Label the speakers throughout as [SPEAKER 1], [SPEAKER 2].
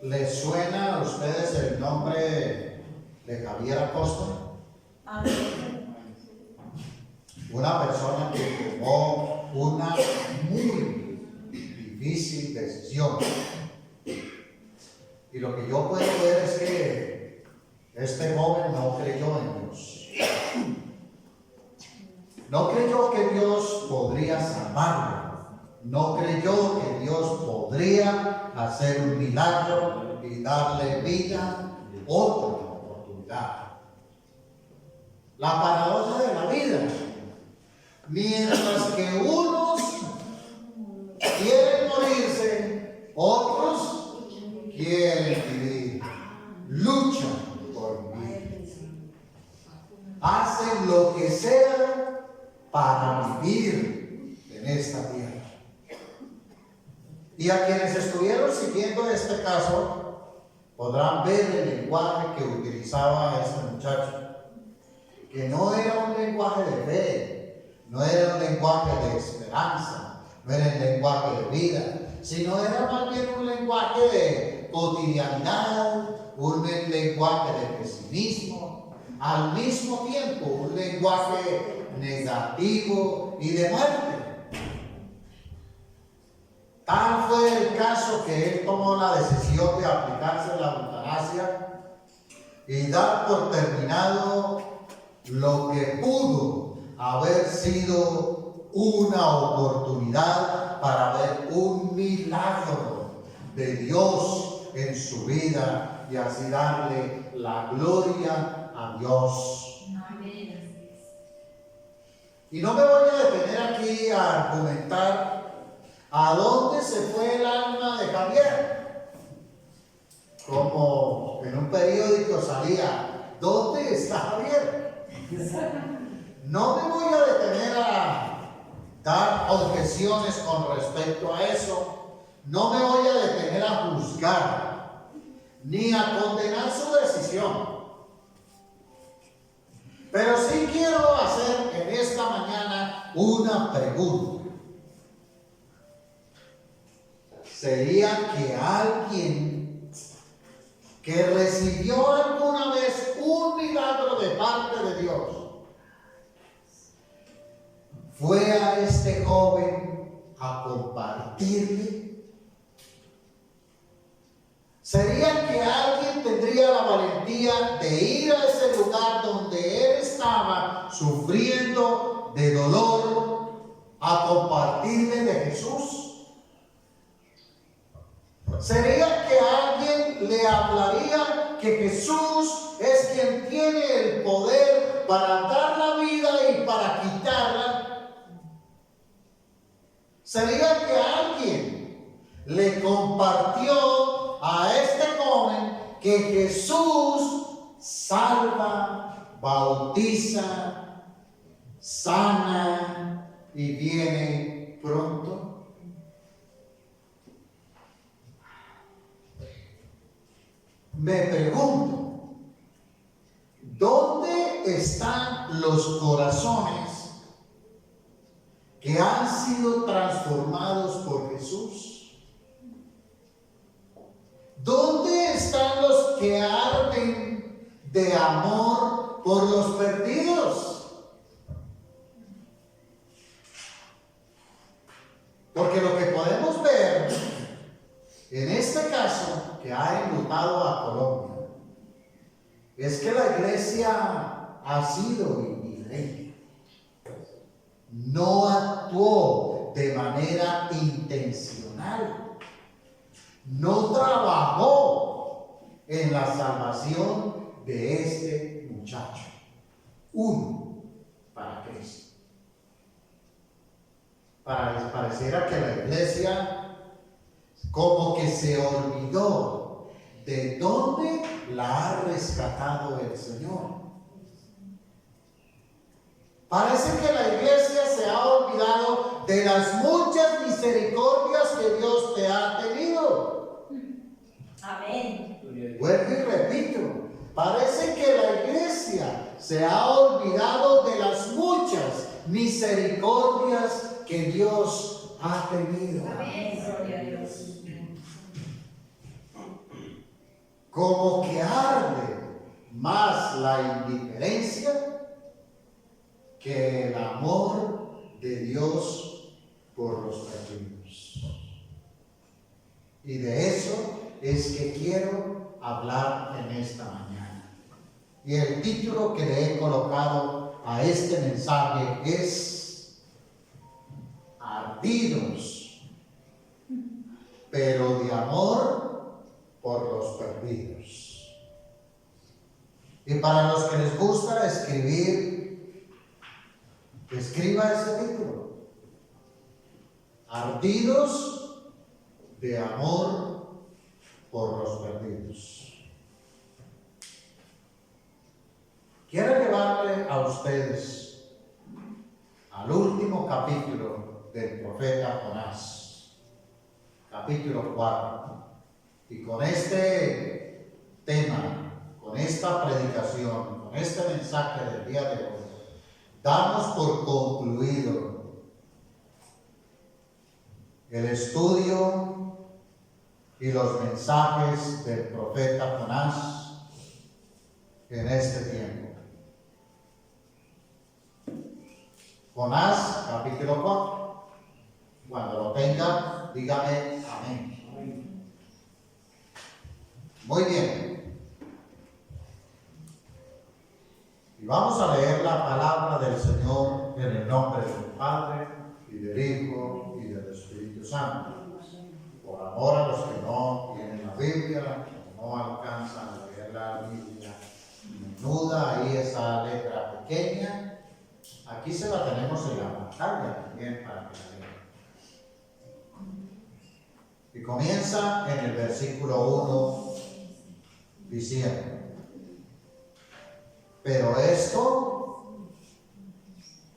[SPEAKER 1] ¿Les suena a ustedes el nombre de Javier Acosta?
[SPEAKER 2] Amén.
[SPEAKER 1] Una persona que tomó una muy difícil decisión. Y lo que yo puedo ver es que este joven no creyó en Dios. No creyó que Dios podría salvarlo. No creyó que Dios podría hacer un milagro y darle vida, otra oportunidad. La paradoja de la vida. Mientras que unos quieren morirse, otros quieren vivir. Luchan por vivir. Hacen lo que sea para vivir en esta tierra. Y a quienes estuvieron siguiendo este caso podrán ver el lenguaje que utilizaba este muchacho, que no era un lenguaje de fe, no era un lenguaje de esperanza, no era un lenguaje de vida, sino era más bien un lenguaje de cotidianidad, un lenguaje de pesimismo, al mismo tiempo un lenguaje negativo y de muerte. Tal fue el caso que él tomó la decisión de aplicarse la eutanasia y dar por terminado lo que pudo haber sido una oportunidad para ver un milagro de Dios en su vida y así darle la gloria a Dios. Y no me voy a detener aquí a argumentar ¿a dónde se fue el alma de Javier? Como en un periódico salía, ¿dónde está Javier? No me voy a detener a dar objeciones con respecto a eso. No me voy a detener a juzgar, ni a condenar su decisión. Pero sí quiero hacer en esta mañana una pregunta. ¿Sería que alguien que recibió alguna vez un milagro de parte de Dios fue a este joven a compartirle? ¿Sería que alguien tendría la valentía de ir a ese lugar donde él estaba sufriendo de dolor a compartirle de Jesús? ¿Sería que alguien le hablaría que Jesús es quien tiene el poder para dar la vida y para quitarla? ¿Sería que alguien le compartió a este joven que Jesús salva, bautiza, sana y viene pronto? Me pregunto, ¿dónde están los corazones que han sido transformados por Jesús? ¿Dónde están los que arden de amor por los perdidos? Porque lo que podemos ver en este caso que ha enlutado a Colombia es que la iglesia ha sido indiferente, no actuó de manera intencional, no trabajó en la salvación de este muchacho. Uno, para Cristo. Pareciera que la iglesia como que se olvidó de dónde la ha rescatado el Señor. Parece que la iglesia se ha olvidado de las muchas misericordias que Dios te ha tenido.
[SPEAKER 2] Amén.
[SPEAKER 1] Vuelvo y repito, parece que la iglesia se ha olvidado de las muchas misericordias que Dios ha tenido.
[SPEAKER 2] Amén. Gloria a Dios.
[SPEAKER 1] como que arde más la indiferencia que el amor de Dios por los perdidos. Y de eso es que quiero hablar en esta mañana. Y el título que le he colocado a este mensaje es Ardidos, pero de amor por los perdidos. Y para los que les gusta escribir, escriba ese título. Ardidos de amor por los perdidos. Quiero llevarle a ustedes al último capítulo del profeta Jonás, capítulo 4. Y con este tema, con esta predicación, con este mensaje del día de hoy, damos por concluido el estudio y los mensajes del profeta Jonás en este tiempo. Jonás, capítulo 4. Cuando lo tenga, dígame amén. Muy bien. Y vamos a leer la palabra del Señor en el nombre del Padre, y del Hijo, y del Espíritu Santo. Por amor a los que no tienen la Biblia, no alcanzan a leer la Biblia menuda, ahí esa letra pequeña. Aquí se la tenemos en la pantalla también para que la lean. Y comienza en el versículo 1 diciendo: pero esto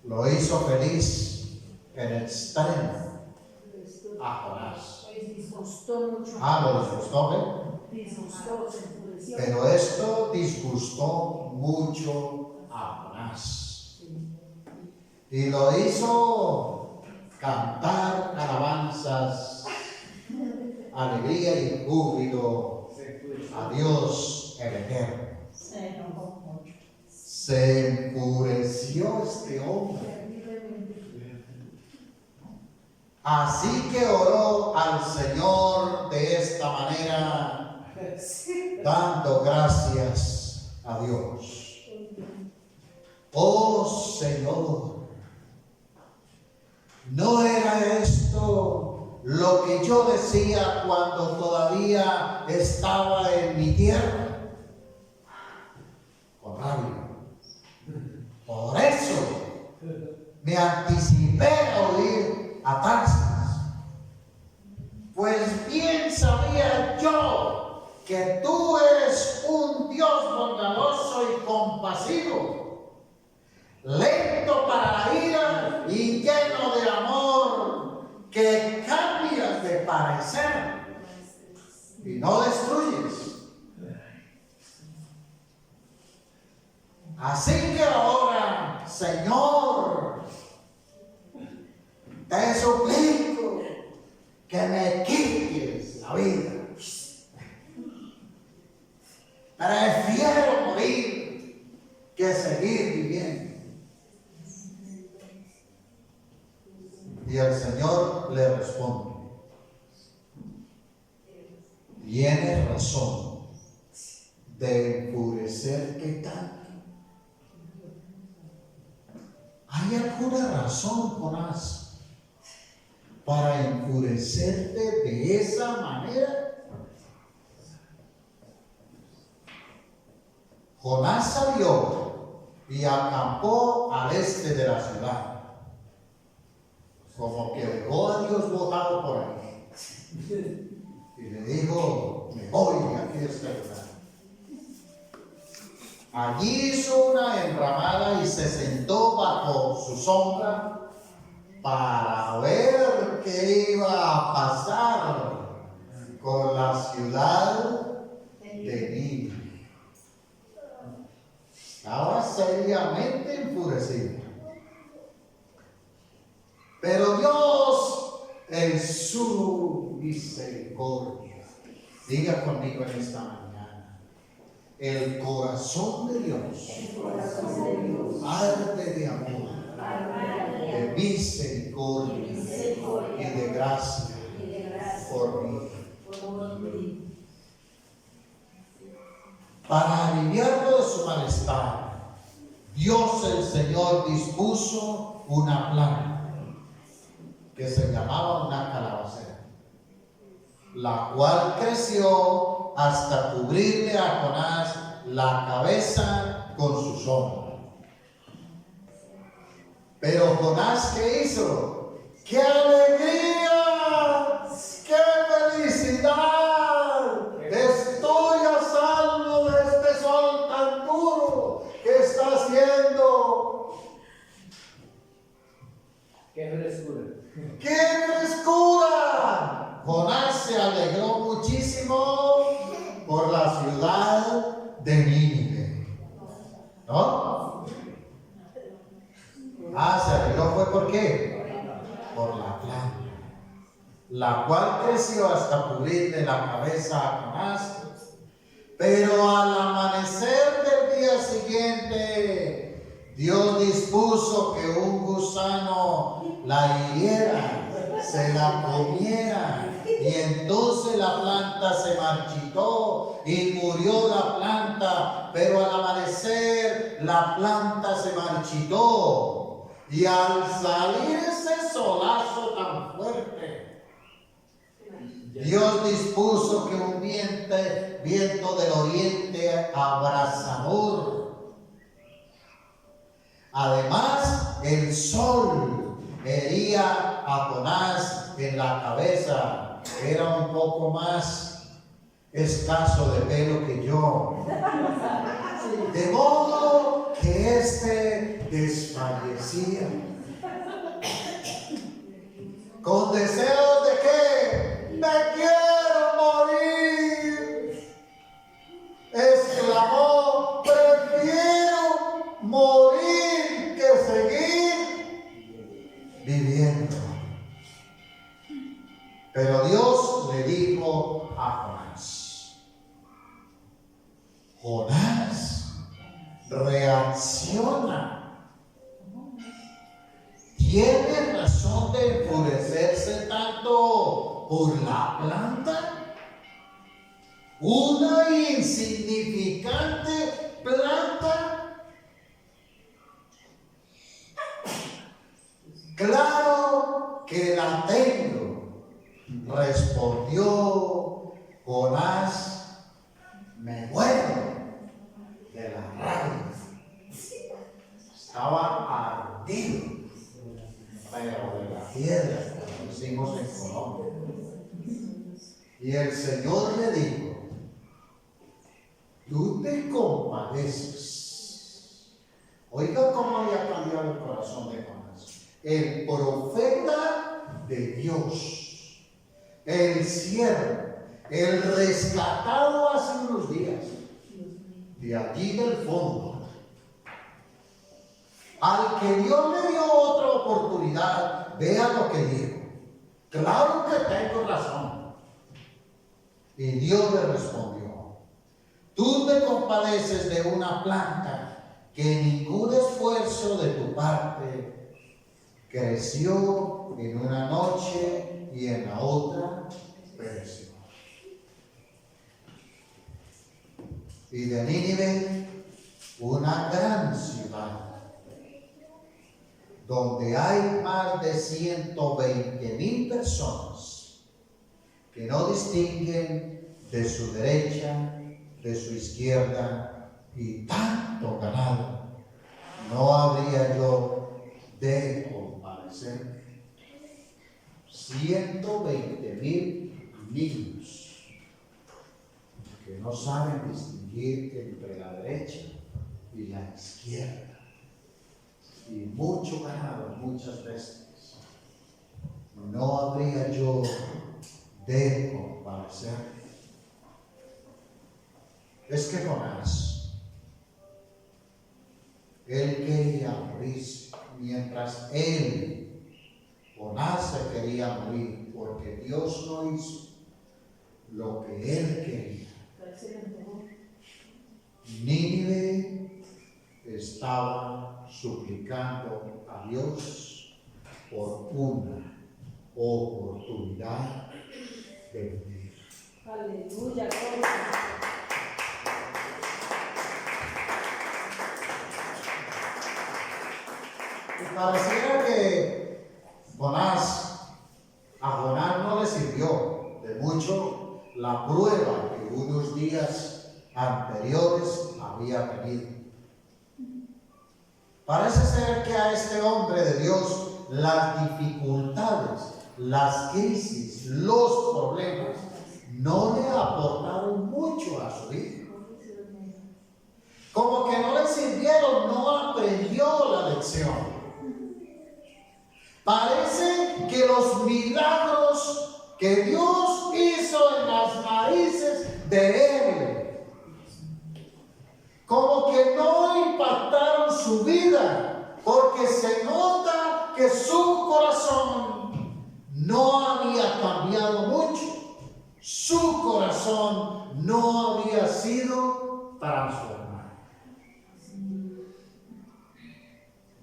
[SPEAKER 1] lo hizo feliz en extremo a Jonás. Lo disgustó, ¿eh? Pero esto disgustó mucho a Jonás. Y lo hizo cantar alabanzas, alegría y júbilo a Dios el Eterno. Se enfureció este hombre. Así que oró al Señor de esta manera, dando gracias a Dios. Oh Señor, ¿no era esto lo que yo decía cuando todavía estaba en mi tierra? Con rabia. Por eso me anticipé a oír a Tarsis, pues bien sabía yo que tú eres un Dios bondadoso y compasivo, lento para la ira y lleno de amor, que cambias de parecer y no destruyes. Así que ahora, Señor, te suplico que me quites la vida. Prefiero morir que seguir viviendo. Y el Señor le responde: tienes razón de enfurecerte tanto. ¿Hay alguna razón, Jonás, para enfurecerte de esa manera? Jonás salió y acampó al este de la ciudad, como que dejó a Dios botado por ahí, y le dijo: me voy de aquí de este lugar. Allí hizo una enramada y se sentó bajo su sombra para ver qué iba a pasar con la ciudad de Nínive. Estaba seriamente enfurecido. Pero Dios, en su misericordia, diga conmigo en esta mañana, El corazón de Dios arde de amor, de misericordia y de gracia por mí. Para aliviarlo de su malestar, Dios el Señor dispuso una planta que se llamaba una calabacera, la cual creció hasta cubrirle a Jonás la cabeza con su sombra. Pero Jonás, ¿qué hizo? ¡Qué alegría! ¡Qué felicidad! Estoy a salvo de este sol tan duro que está haciendo.
[SPEAKER 3] ¡Qué frescura!
[SPEAKER 1] ¡Qué frescura! Jonás se alegró muchísimo por la ciudad de Nínive. ¿No? Se alegró fue ¿por qué? Por la planta, la cual creció hasta cubrirle la cabeza a Jonás. Pero al amanecer del día siguiente, Dios dispuso que un gusano la hiriera, se la comiera, y entonces la planta se marchitó y murió la planta. Pero al amanecer la planta se marchitó, y al salir ese solazo tan fuerte, Dios dispuso que un viento del oriente abrasador, además el sol hería a Jonás en la cabeza, era un poco más escaso de pelo que yo, de modo que éste desfallecía. Con deseos de que me quiero morir, exclamó: prefiero morir que seguir viviendo. Pero Dios le dijo a Jonás, reacciona. ¿Tiene razón de enfurecerse tanto por la planta? Una insignificante planta. Claro que la tengo, respondió Jonás. Me muero de la rabia. Estaba ardido, pero de la piedra, como decimos en Colombia. Y el Señor le dijo: tú te compadeces. Oiga cómo había cambiado el corazón de Jonás. El profeta de Dios, el siervo, el rescatado hace unos días, de allí del fondo, al que Dios le dio otra oportunidad, vea lo que dijo: claro que tengo razón. Y Dios le respondió: tú te compadeces de una planta que ningún esfuerzo de tu parte creció en una noche y en la otra pereció. Y de Nínive, una gran ciudad, donde hay más de 120,000 personas que no distinguen de su derecha, de su izquierda, y tanto ganado, no habría yo de compadecer. 120,000 niños que no saben distinguir entre la derecha y la izquierda. Y mucho ganado, muchas veces, no habría yo de compadecer. Es que Jonás, él quería morirse, mientras Jonás se quería morir, porque Dios no hizo lo que él quería. Nínive estaba suplicando a Dios por una oportunidad de vivir.
[SPEAKER 2] Aleluya.
[SPEAKER 1] Y pareciera que a Jonás no le sirvió de mucho la prueba que unos días anteriores había tenido. Parece ser que a este hombre de Dios las dificultades, las crisis, los problemas no le aportaron mucho a su vida. Como que no le sirvieron, no aprendió la lección. Parece que los milagros que Dios hizo en las narices de él, como que no impactaron su vida, porque se nota que su corazón no había cambiado mucho. Su corazón no había sido transformado.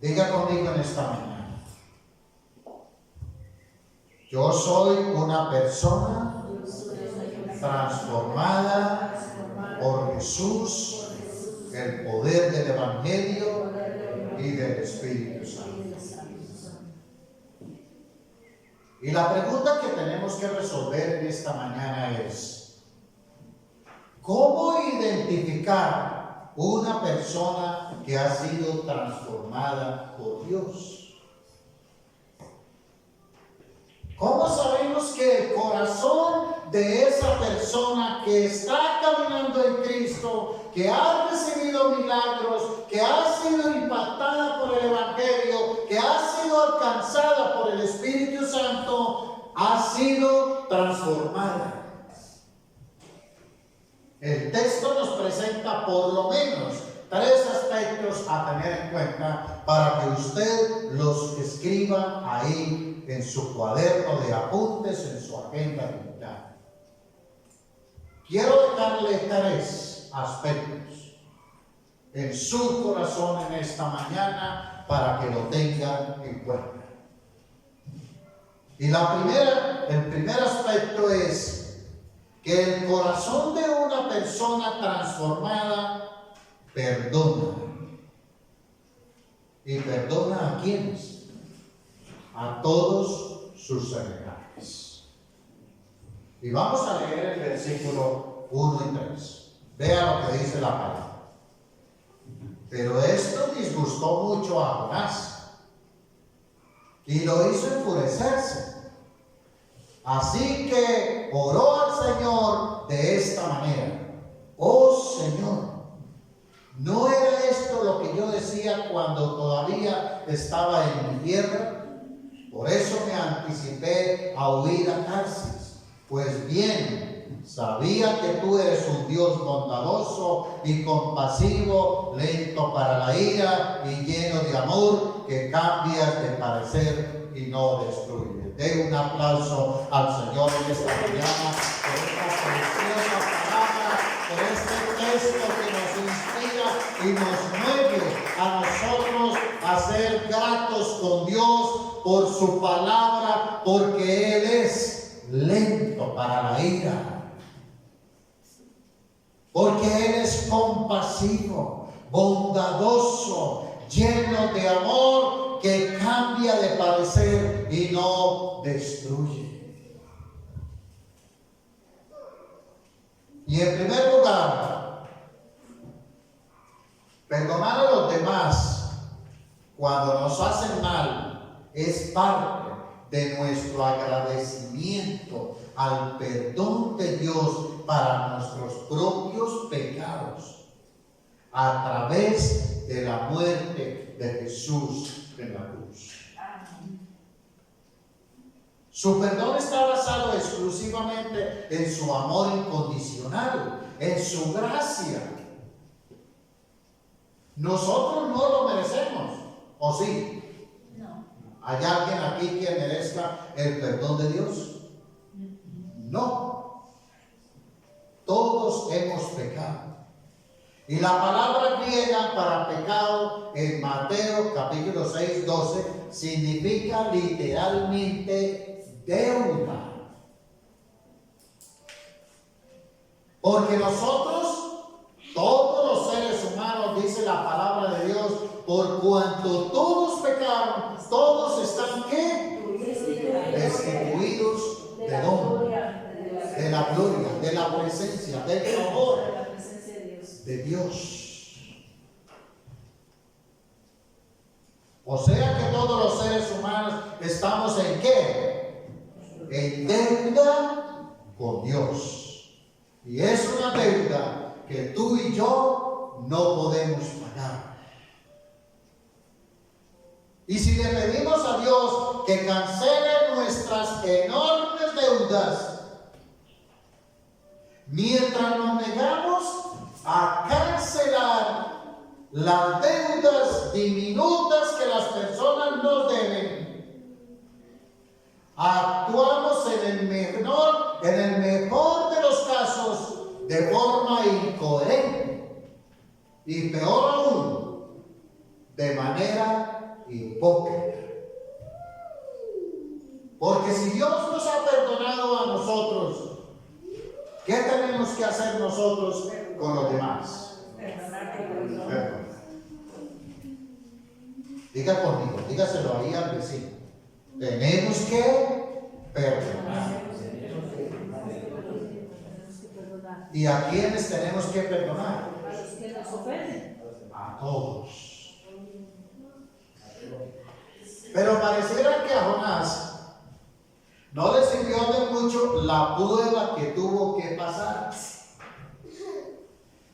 [SPEAKER 1] Diga conmigo en esta mañana: yo soy una persona transformada por Jesús, el poder del Evangelio y del Espíritu Santo. Y la pregunta que tenemos que resolver en esta mañana es: ¿cómo identificar una persona que ha sido transformada por Dios? ¿Cómo sabemos que el corazón de esa persona que está caminando en Cristo, que ha recibido milagros, que ha sido impactada por el Evangelio, que ha sido alcanzada por el Espíritu Santo, ha sido transformada? El texto nos presenta por lo menos 3 aspectos a tener en cuenta para que usted los escriba ahí en su cuaderno de apuntes, en su agenda digital. Quiero dejarle 3 aspectos en su corazón en esta mañana para que lo tengan en cuenta. Y el primer aspecto es que el corazón de una persona transformada perdona. ¿Y perdona a quiénes? A todos sus semejantes. Y vamos a leer el versículo 1 y 3. Vea lo que dice la palabra. Pero esto disgustó mucho a Jonás y lo hizo enfurecerse. Así que oró al Señor de esta manera: oh Señor, ¿no era esto lo que yo decía cuando todavía estaba en mi tierra? Por eso me anticipé a huir a Tarsis. Pues bien, sabía que tú eres un Dios bondadoso y compasivo, lento para la ira y lleno de amor, que cambias de parecer y no destruyes. Den un aplauso al Señor en esta mañana por esta preciosa palabra, por este texto que nos inspira y nos mueve a nosotros a ser gratos con Dios por su palabra, porque Él es lento para la ira, porque Él es compasivo, bondadoso, lleno de amor, que cambia de parecer y no destruye. Y en primer lugar, perdonar a los demás cuando nos hacen mal es parte de nuestro agradecimiento al perdón de Dios para nuestros propios pecados a través de la muerte de Jesús en la cruz. Su perdón está basado exclusivamente en su amor incondicional, en su gracia. Nosotros no lo merecemos, ¿o sí?
[SPEAKER 2] No.
[SPEAKER 1] ¿Hay alguien aquí que merezca el perdón de Dios? No. Todos hemos pecado. Y la palabra griega para pecado en Mateo capítulo 6, 12 significa literalmente deuda. Porque nosotros, todos los seres humanos, dice la palabra de Dios, por cuanto todos pecaron, todos están ¿qué? Destituidos de dónde? De la gloria, de la presencia, del favor de Dios. O sea que todos los seres humanos estamos ¿en qué? En deuda con Dios. Y es una deuda que tú y yo no podemos pagar. Y si le pedimos a Dios que cancele nuestras enormes deudas, mientras nos negamos a cancelar las deudas diminutas que las personas nos deben, actuamos en el mejor de los casos de forma incoherente y peor aún, de manera hipócrita. Porque si Dios nos ha perdonado a nosotros, ¿qué tenemos que hacer nosotros con los demás? Perdonar. Diga conmigo, dígaselo ahí al vecino. Tenemos que perdonar. ¿Y a quiénes tenemos que perdonar? A todos. Pero pareciera que a Jonás no le sirvió de mucho la prueba que tuvo que pasar.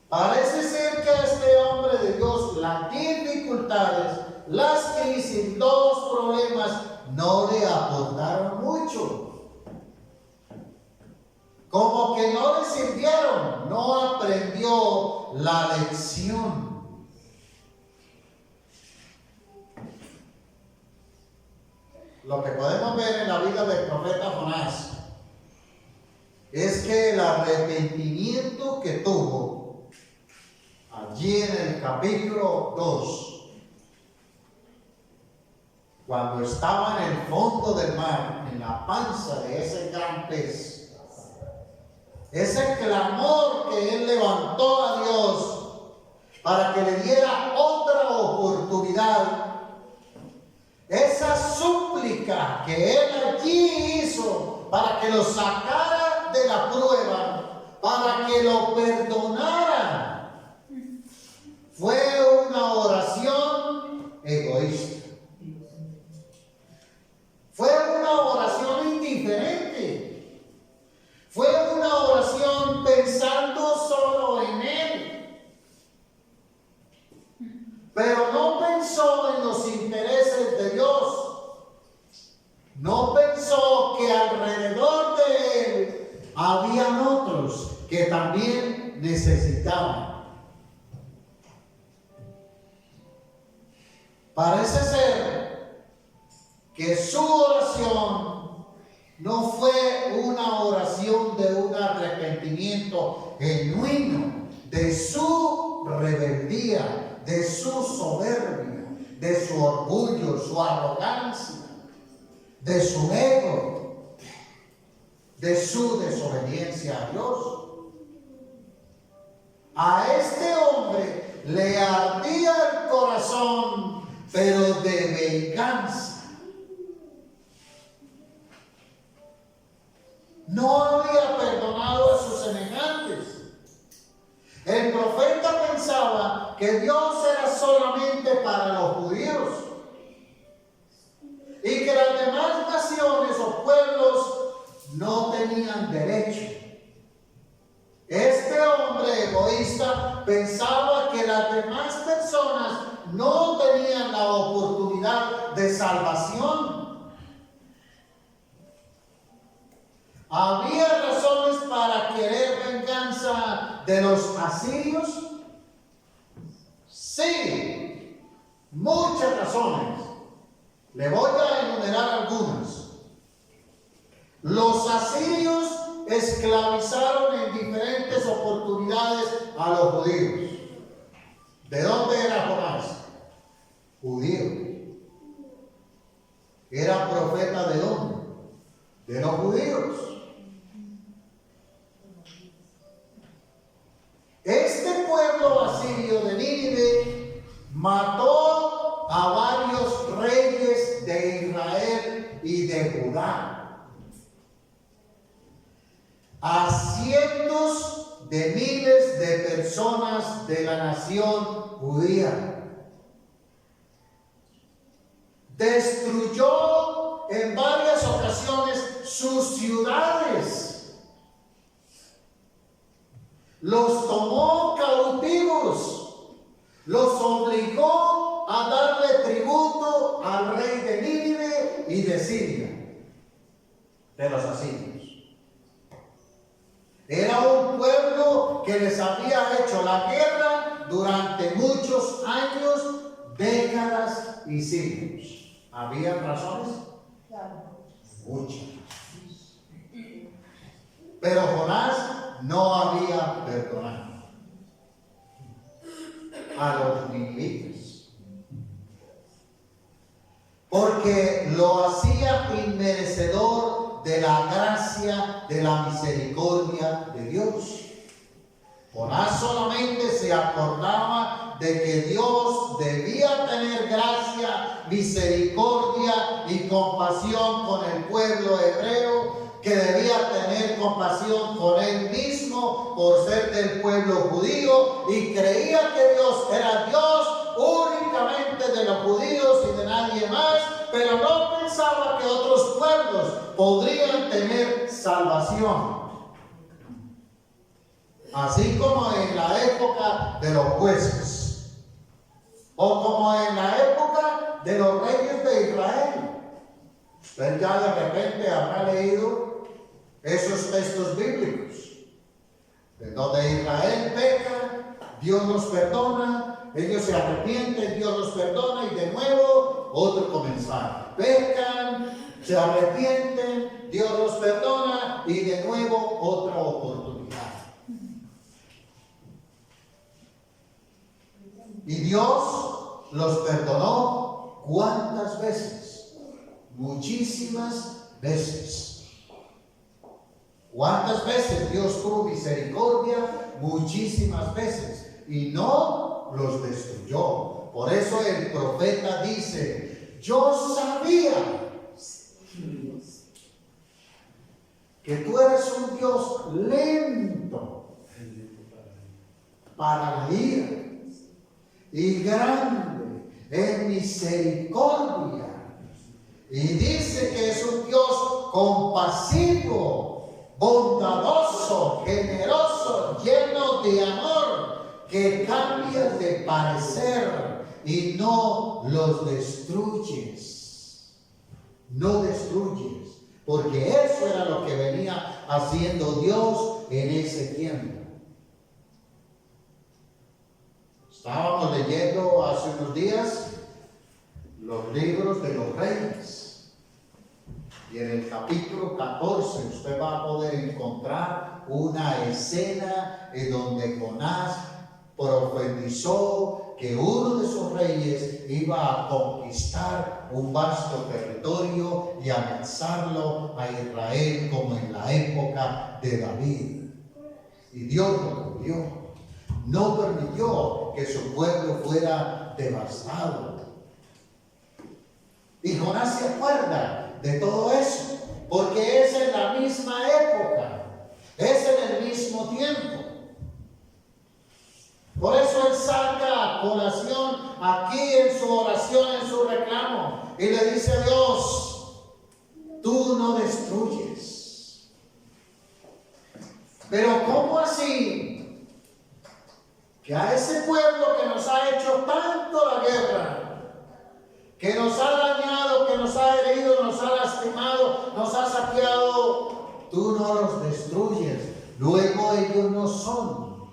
[SPEAKER 1] Parece ser que a este hombre de Dios las dificultades, las crisis, los problemas no le aportaron mucho. Como que no le sirvieron, no aprendió la lección. Lo que podemos ver en la vida del profeta Jonás es que el arrepentimiento que tuvo allí en el capítulo 2, cuando estaba en el fondo del mar, en la panza de ese gran pez, ese clamor que él levantó a Dios para que le diera otra oportunidad, esa súplica que él allí hizo para que lo sacara de la prueba, para que lo perdonara, fue una oración egoísta. Fue una oración indiferente. Fue una oración pensando solo en él. Pero no pensó en los intereses de Dios. No pensó que alrededor de él habían otros que también necesitaban. Parece ser que su oración no fue una oración de un arrepentimiento genuino de su rebeldía, de su soberbia, de su orgullo, su arrogancia, de su ego, de su desobediencia a Dios. A este hombre le ardía el corazón, pero de venganza. No había perdonado a sus semejantes. El profeta pensaba que Dios era solamente para los judíos y que las demás naciones o pueblos no tenían derecho. Este hombre egoísta pensaba que las demás personas no tenían la oportunidad de salvación. ¿Había razones para querer venganza de los asirios? Sí, muchas razones. Le voy a enumerar algunas. Los asirios esclavizaron en diferentes oportunidades a los judíos. ¿De dónde era Jonás? Judío. ¿Era profeta de dónde? De los judíos. Este pueblo asirio de Nínive mató a varios reyes de Israel y de Judá, a cientos de miles de personas de la nación judía. Destruyó en varias ocasiones sus ciudades. Los tomó cautivos. Los obligó a darle tributo al rey de Nínive y de Siria, de los asirios. Era un pueblo que les había hecho la guerra durante muchos años, décadas y siglos. ¿Había razones?
[SPEAKER 2] Claro.
[SPEAKER 1] Muchas. Pero Jonás no había perdonado a los ninivitas, porque lo hacía inmerecedor de la gracia, de la misericordia de Dios. Jonás solamente se acordaba de que Dios debía tener gracia, misericordia y compasión con el pueblo hebreo, que debía tener compasión con él mismo por ser del pueblo judío, y creía que Dios era Dios únicamente de los judíos y de nadie más, pero no pensaba que otros pueblos podrían tener salvación. Así como en la época de los jueces, o como en la época de los reyes de Israel. Usted ya de repente habrá leído esos textos bíblicos, de donde Israel peca, Dios los perdona, ellos se arrepienten, Dios los perdona, y de nuevo otro comenzar. Pecan, se arrepienten, Dios los perdona, y de nuevo otra oportunidad. Y Dios los perdonó ¿cuántas veces? Muchísimas veces. ¿Cuántas veces Dios tuvo misericordia? Muchísimas veces. Y no los destruyó. Por eso el profeta dice: yo sabía que tú eres un Dios lento para la ira y grande en misericordia. Y dice que es un Dios compasivo, bondadoso, generoso, lleno de amor, que cambia de parecer y no los destruyes. No destruyes, porque eso era lo que venía haciendo Dios en ese tiempo. Estábamos leyendo hace unos días los libros de los reyes, y en el capítulo 14 usted va a poder encontrar una escena en donde Jonás profetizó que uno de esos reyes iba a conquistar un vasto territorio y anexarlo a Israel, como en la época de David. Y Dios lo cumplió. No permitió que su pueblo fuera devastado. Y Jonás se acuerda de todo eso, porque es en la misma época, es en el mismo tiempo. Por eso él saca a colación aquí en su oración, en su reclamo, y le dice a Dios: tú no destruyes. Pero ¿cómo así? Que a ese pueblo que nos ha hecho tanto la guerra, que nos ha dañado, que nos ha herido, nos ha lastimado, nos ha saqueado, tú no los destruyes. Luego ellos no son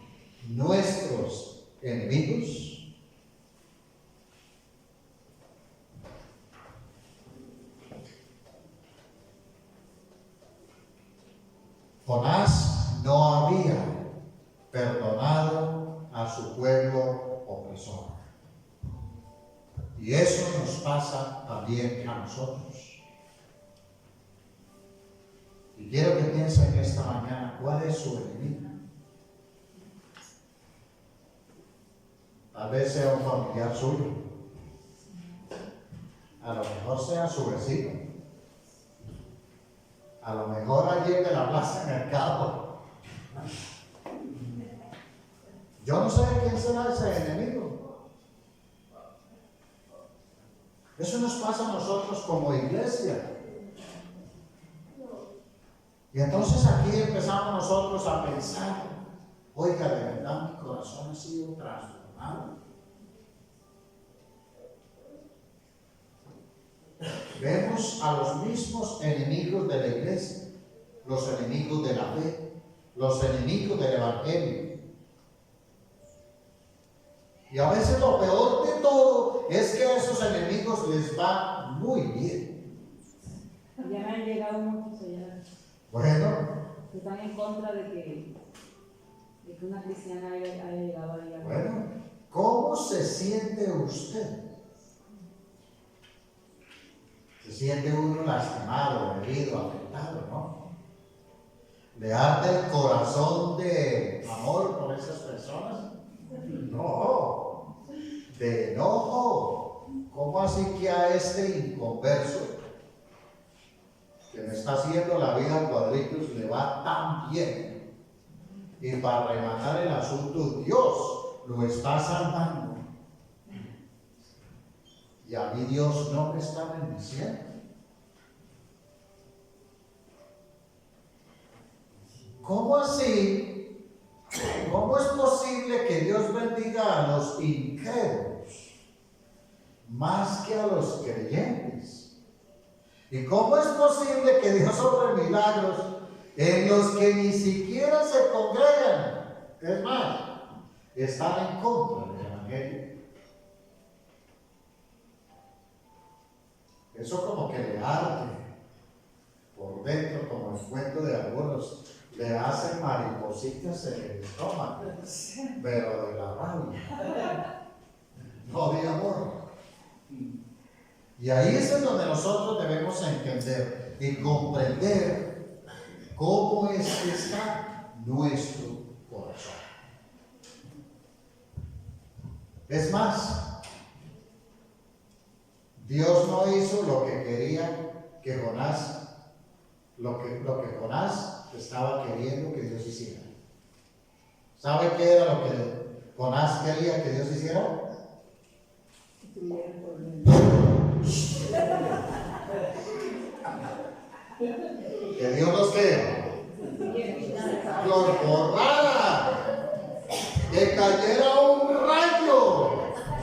[SPEAKER 1] nuestros enemigos. Jonás no había perdonado a su pueblo opresor. Y eso nos pasa también a nosotros. Y quiero que piensen esta mañana, ¿cuál es su enemigo? Tal vez sea un familiar suyo. A lo mejor sea su vecino. A lo mejor alguien de la plaza de mercado. Yo no sé quién será ese enemigo. Eso nos pasa a nosotros como iglesia. Y entonces aquí empezamos nosotros a pensar, oiga, de verdad mi corazón ha sido transformado. Vemos a los mismos enemigos de la iglesia, los enemigos de la fe, los enemigos del evangelio. Y a veces lo peor de todo es que a esos enemigos les va muy bien.
[SPEAKER 2] Ya me han llegado muchos allá.
[SPEAKER 1] Bueno,
[SPEAKER 2] Que están en contra de que una cristiana haya llegado allá.
[SPEAKER 1] bueno, ¿cómo se siente usted? Se siente uno lastimado, herido, afectado, ¿no? ¿Le arde el corazón de amor por esas personas? No, de enojo. ¿Cómo así que a este inconverso que me está haciendo la vida a cuadritos le va tan bien? Y para rematar el asunto, Dios lo está salvando. Y a mí Dios no me está bendiciendo. ¿Cómo así? ¿Cómo es posible que Dios bendiga a los incrédulos más que a los creyentes? ¿Y cómo es posible que Dios obre milagros en los que ni siquiera se congregan? Es más, están en contra del evangelio. Eso como que le arde por dentro, como el cuento de algunos, le hacen maripositas en el estómago, pero de la rabia, no de amor. Y ahí es en donde nosotros debemos entender y comprender cómo es que está nuestro corazón. Es más, Dios no hizo lo que quería que Jonás, lo que Jonás estaba queriendo que Dios hiciera. ¿Sabe qué era lo que Jonás quería que Dios hiciera? Que Dios los los borrara, que cayera un rayo,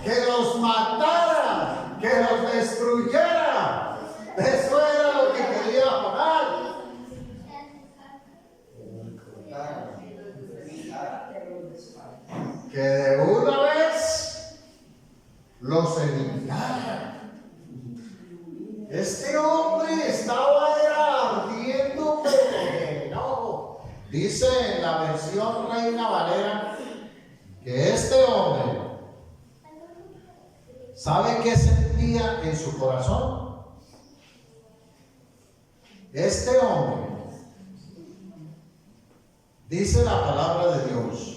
[SPEAKER 1] que los matara, que los destruyera. Eso era lo que quería Jonás. Que de una vez los eliminara. Este hombre estaba ardiendo de enojo. Dice en la versión Reina Valera que este hombre, ¿sabe qué sentía en su corazón? Este hombre, dice la palabra de Dios,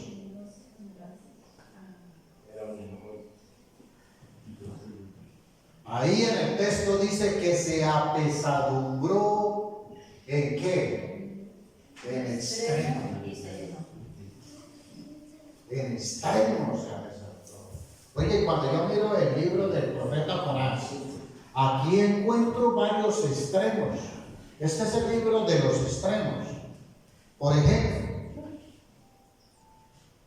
[SPEAKER 1] ahí en el texto dice que se apesadumbró. ¿En qué? En extremo. En extremo se apesadumbró. Oye, cuando yo miro el libro del profeta Jonás, aquí encuentro varios extremos. Este es el libro de los extremos. Por ejemplo,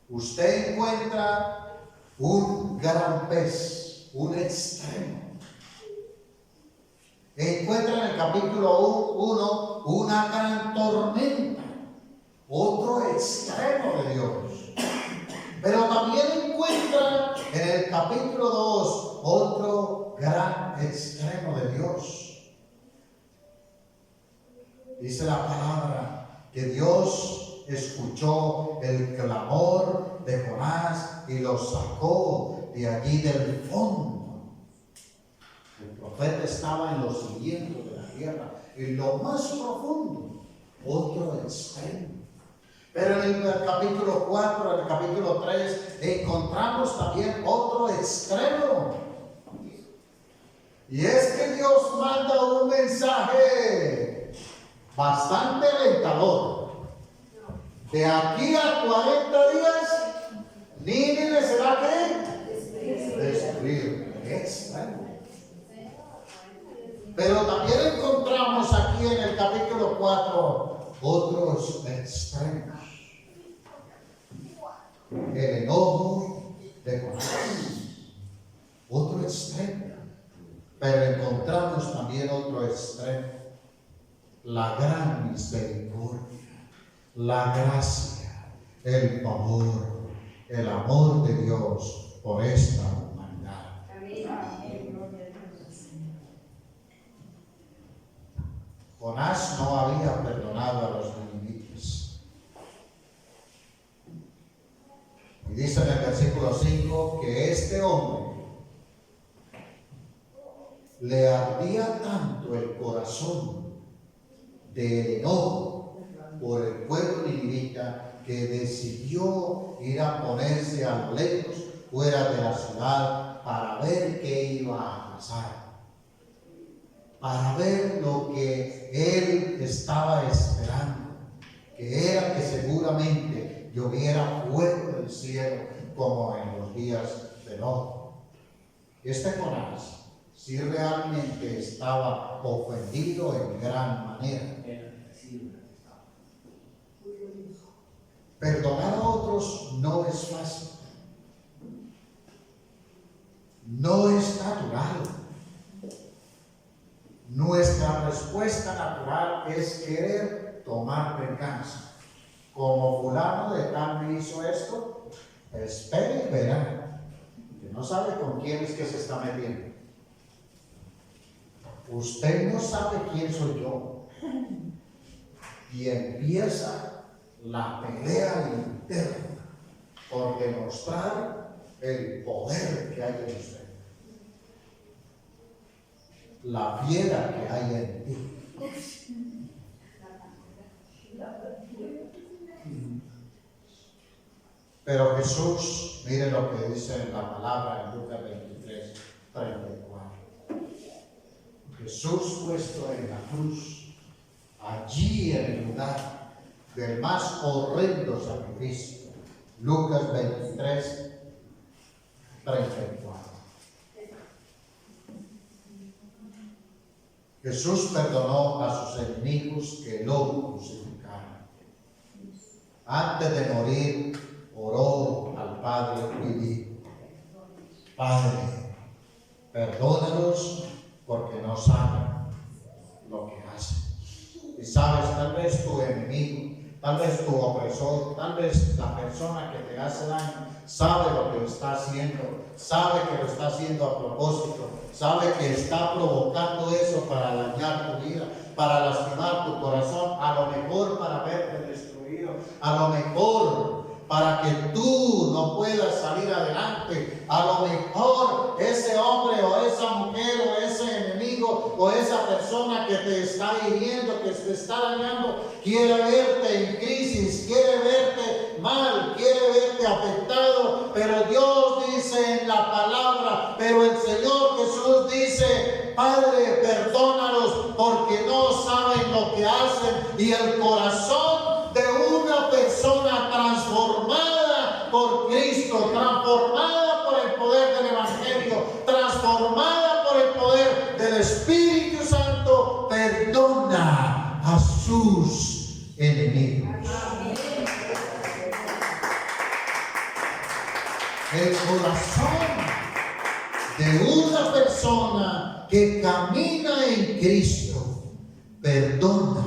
[SPEAKER 1] usted encuentra un gran pez, un extremo. Encuentra en el capítulo 1 una gran tormenta, otro extremo de Dios. Pero también encuentra en el capítulo 2 otro gran extremo de Dios. Dice la palabra que Dios escuchó el clamor de Jonás y lo sacó de allí del fondo. El profeta estaba en los cimientos de la tierra, en lo más profundo, otro extremo. Pero en el capítulo 4, en el capítulo 3, encontramos también otro extremo. Y es que Dios manda un mensaje bastante alentador. De aquí a 40 días, Nínive será ¿qué? Destruido. Extremo. Pero también encontramos aquí en el capítulo 4 otros extremos. El enojo de Jonás, otro extremo. Pero encontramos también otro extremo, la gran misericordia, la gracia, el favor, el amor de Dios por esta humanidad. Jonás no había perdonado a los ninivitas. Y dice en el versículo 5 que este hombre le ardía tanto el corazón de enojo por el pueblo ninivita que decidió ir a ponerse a lo lejos fuera de la ciudad para ver qué iba a pasar, para ver lo que él estaba esperando, que era que seguramente lloviera fuego del cielo como en los días de Lot. Este Jonás si realmente estaba ofendido en gran manera. Perdonar a otros no es fácil. No es natural. Nuestra respuesta natural es querer tomar venganza. Como fulano de tal me hizo esto, espere y verá. Que no sabe con quién es que se está metiendo. Usted no sabe quién soy yo. Y empieza la pelea interna por demostrar el poder que hay en usted. La fiera que hay en ti. Pero Jesús, mire lo que dice en la palabra en Lucas 23, 34. Jesús puesto en la cruz, allí en el lugar del más horrendo sacrificio. Lucas 23, 34. Jesús perdonó a sus enemigos que lo crucificaron. Antes de morir, oró al Padre y dijo: Padre, perdónalos porque no saben lo que hacen. Y sabes, tal vez tu enemigo, tal vez tu opresor, tal vez la persona que te hace daño, sabe lo que está haciendo, sabe que lo está haciendo a propósito, sabe que está provocando eso para dañar tu vida, para lastimar tu corazón, a lo mejor para verte destruido, a lo mejor para que tú no puedas salir adelante. A lo mejor ese hombre o esa mujer o ese enemigo o esa persona que te está hiriendo, que te está dañando, quiere verte en crisis, quiere verte mal, quiere verte afectado. Pero Dios dice en la palabra, pero el Señor Jesús dice: Padre, perdónalos porque no saben lo que hacen. Y el corazón de una persona transformada por Cristo, transformada por el poder del Evangelio, transformada por el poder del Espíritu Santo, perdona a sus enemigos. El corazón de una persona que camina en Cristo perdona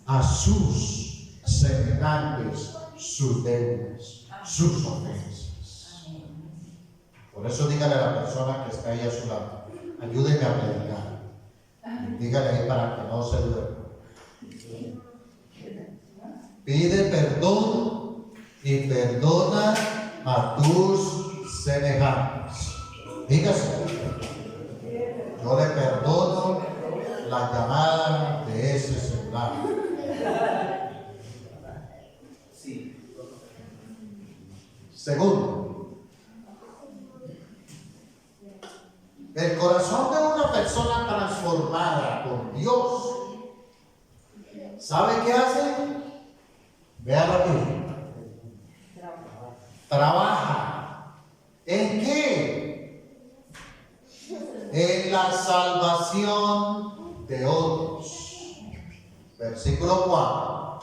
[SPEAKER 1] a sus semejantes sus deudas, sus ofensas. Por eso dígale a la persona que está ahí a su lado: ayúdeme a predicar. Dígale ahí para que no se duerma. Pide perdón y perdona a tus semejantes. Dígase, yo le perdono la llamada de ese celular. Segundo, el corazón de una persona transformada por Dios, ¿sabe qué hace? Véalo aquí. Trabaja. ¿En qué? En la salvación de otros. Versículo 4.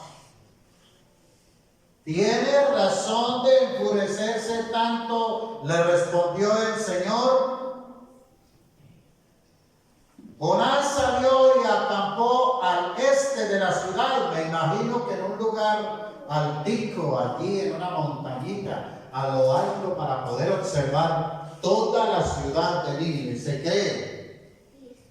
[SPEAKER 1] ¿Tiene razón de enfurecerse tanto? Le respondió el Señor. Jonás salió y acampó al este de la ciudad. Me imagino que en un lugar altico, allí en una montañita, a lo alto, para poder observar toda la ciudad de Nínive. Se cree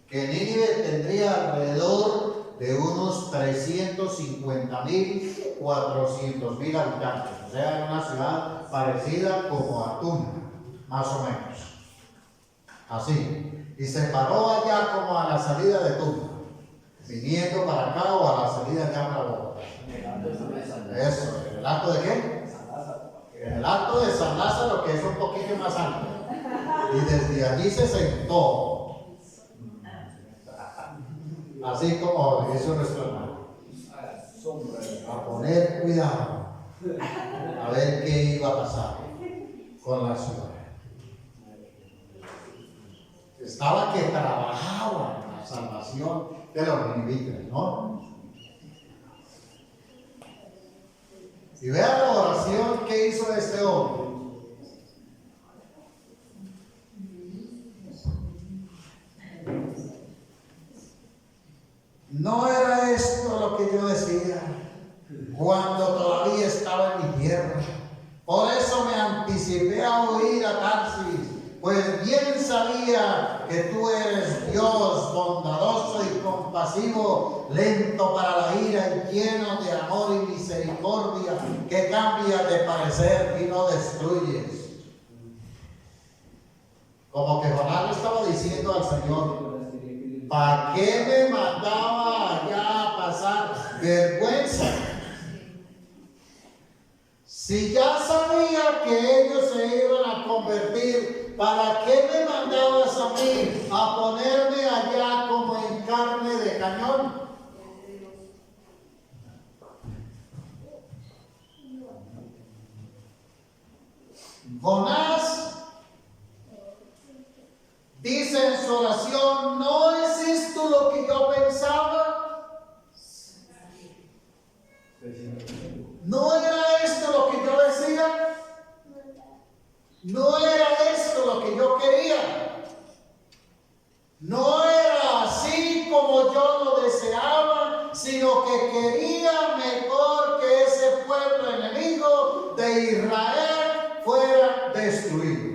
[SPEAKER 1] que Nínive tendría alrededor de unos 350,000, 400,000 habitantes. O sea, una ciudad parecida como a Tuna, más o menos. Así. Y se paró allá como a la salida de Tuna, viniendo para acá o a la salida de Bogotá. Eso, ¿el alto de qué? El alto de San Lázaro, que es un poquito más alto. Y desde allí se sentó. Así como hizo nuestro hermano. A poner cuidado. A ver qué iba a pasar con la ciudad. Estaba que trabajaba en la salvación de los ninivitas, ¿no? Y vean la oración que hizo este hombre. No era esto lo que yo decía cuando todavía estaba en mi tierra. Por eso me anticipé a huir a Tarsis, pues bien sabía que tú eres Dios bondadoso y compasivo, lento para la ira y lleno de amor y misericordia, que cambia de parecer y no destruyes. Como que Jonás le estaba diciendo al Señor: ¿para qué me mandaba allá a pasar vergüenza? Si ya sabía que ellos se iban a convertir, ¿para qué me mandabas a mí a ponerme allá como en carne de cañón? Jonás dice en su oración: ¿no es esto lo que yo pensaba? ¿No era esto lo que yo decía? ¿No era esto lo que yo quería? No era así como yo lo deseaba, sino que quería mejor que ese pueblo enemigo de Israel fuera destruido.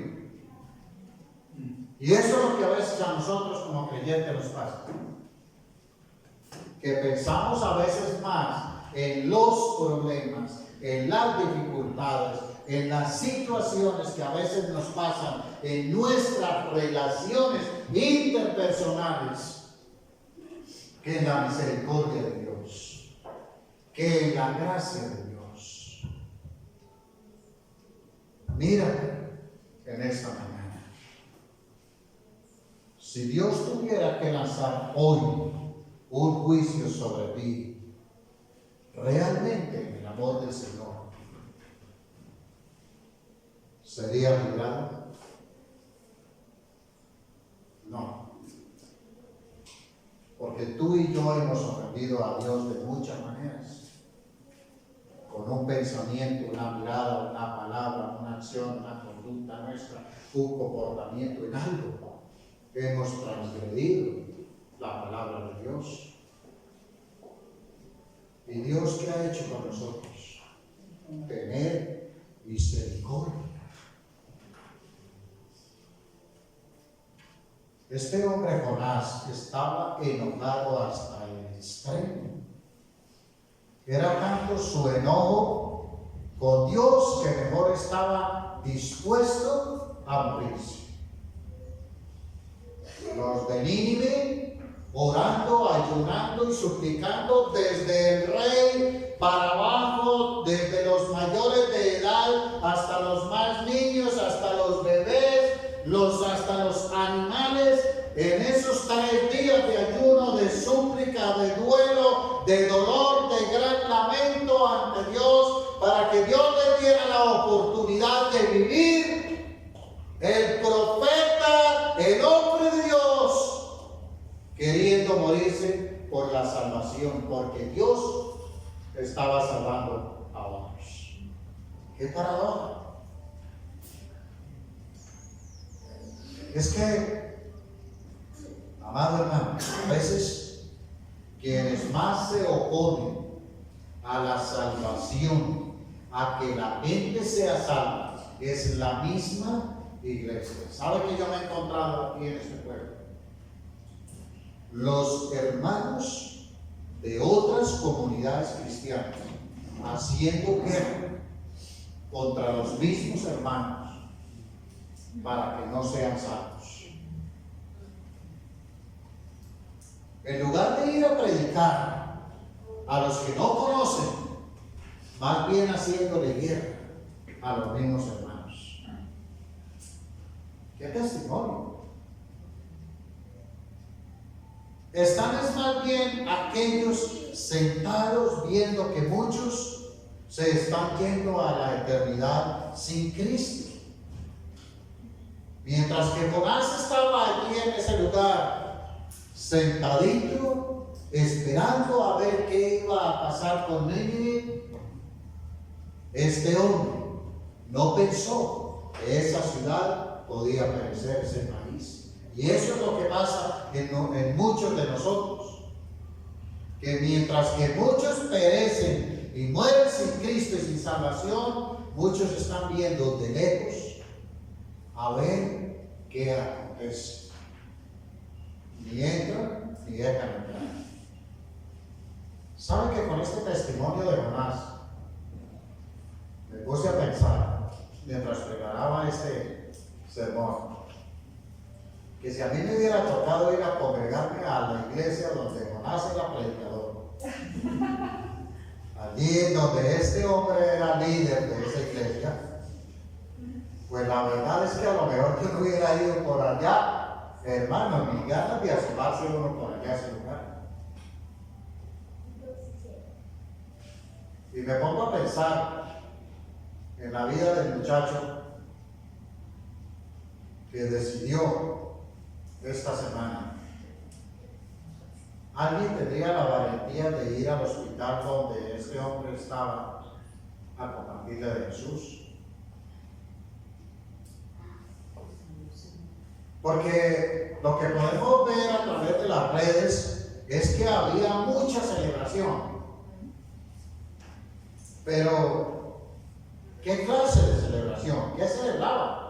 [SPEAKER 1] Y eso es lo que a veces a nosotros como creyentes nos pasa. Que pensamos a veces más en los problemas, en las dificultades, en las situaciones que a veces nos pasan en nuestras relaciones interpersonales, que en la misericordia de Dios, que en la gracia de Dios. Mira en esta mañana, si Dios tuviera que lanzar hoy un juicio sobre ti, realmente en el amor del Señor, ¿sería librado? No. Porque tú y yo hemos ofendido a Dios de muchas maneras. Con un pensamiento, una mirada, una palabra, una acción, una conducta nuestra, un comportamiento en algo. Hemos transgredido la palabra de Dios. ¿Y Dios qué ha hecho con nosotros? Tener misericordia. Este hombre Jonás estaba enojado hasta el extremo. Era tanto su enojo con Dios que mejor estaba dispuesto a morirse. Los de Nínive orando, ayunando y suplicando desde el rey para abajo, desde los mayores de edad hasta los más niños, hasta los bebés, hasta los animales, en esos 3 días de ayuno, de súplica, de duelo, de dolor, de gran lamento ante Dios, para que Dios les diera la oportunidad de vivir. El profeta, el hombre de Dios, queriendo morirse por la salvación, porque Dios estaba salvando a otros. ¡Qué paradoja! Es que, amado hermano, a veces quienes más se oponen a la salvación, a que la gente sea salva, es la misma iglesia. ¿Sabe que yo me he encontrado aquí en este pueblo? Los hermanos de otras comunidades cristianas haciendo guerra contra los mismos hermanos para que no sean salvos. En lugar de ir a predicar a los que no conocen, más bien haciéndole guerra a los mismos hermanos. ¡Qué testimonio! Están más bien aquellos sentados viendo que muchos se están yendo a la eternidad sin Cristo. Mientras que Jonás estaba allí en ese lugar, sentadito, esperando a ver qué iba a pasar con Nínive, este hombre no pensó que esa ciudad podía perecer, ese país. Y eso es lo que pasa en muchos de nosotros. Que mientras que muchos perecen y mueren sin Cristo y sin salvación, muchos están viendo de lejos a ver qué acontece. Ni entran ni dejan entrar. ¿Saben que con este testimonio de Jonás me puse a pensar mientras preparaba este sermón? Que si a mí me hubiera tocado ir a congregarme a la iglesia donde Jonás era predicador, allí donde este hombre era líder de esa iglesia, pues la verdad es que a lo mejor yo no hubiera ido por allá, hermano, ni ganas de asomarse uno por allá a ese lugar. Y me pongo a pensar en la vida del muchacho que decidió esta semana. ¿Alguien tendría la valentía de ir al hospital donde este hombre estaba a compartirle de Jesús? Porque lo que podemos ver a través de las redes es que había mucha celebración. Pero, ¿qué clase de celebración? ¿Qué celebraban?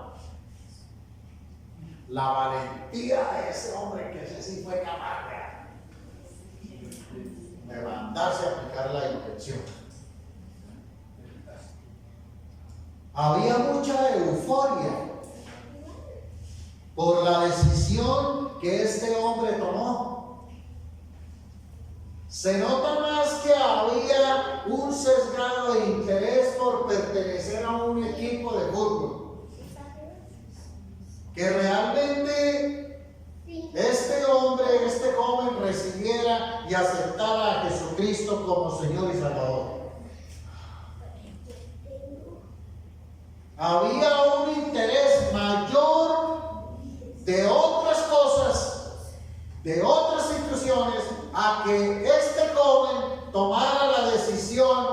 [SPEAKER 1] La valentía de ese hombre que ese sí fue capaz de levantarse a aplicar la inyección. Había mucha euforia por la decisión que este hombre tomó. Se nota más que había un sesgado de interés por pertenecer a un equipo de fútbol. Que realmente este hombre, este joven recibiera y aceptara a Jesucristo como Señor y Salvador. Había un interés mayor de otras cosas, de otras instituciones, a que este joven tomara la decisión,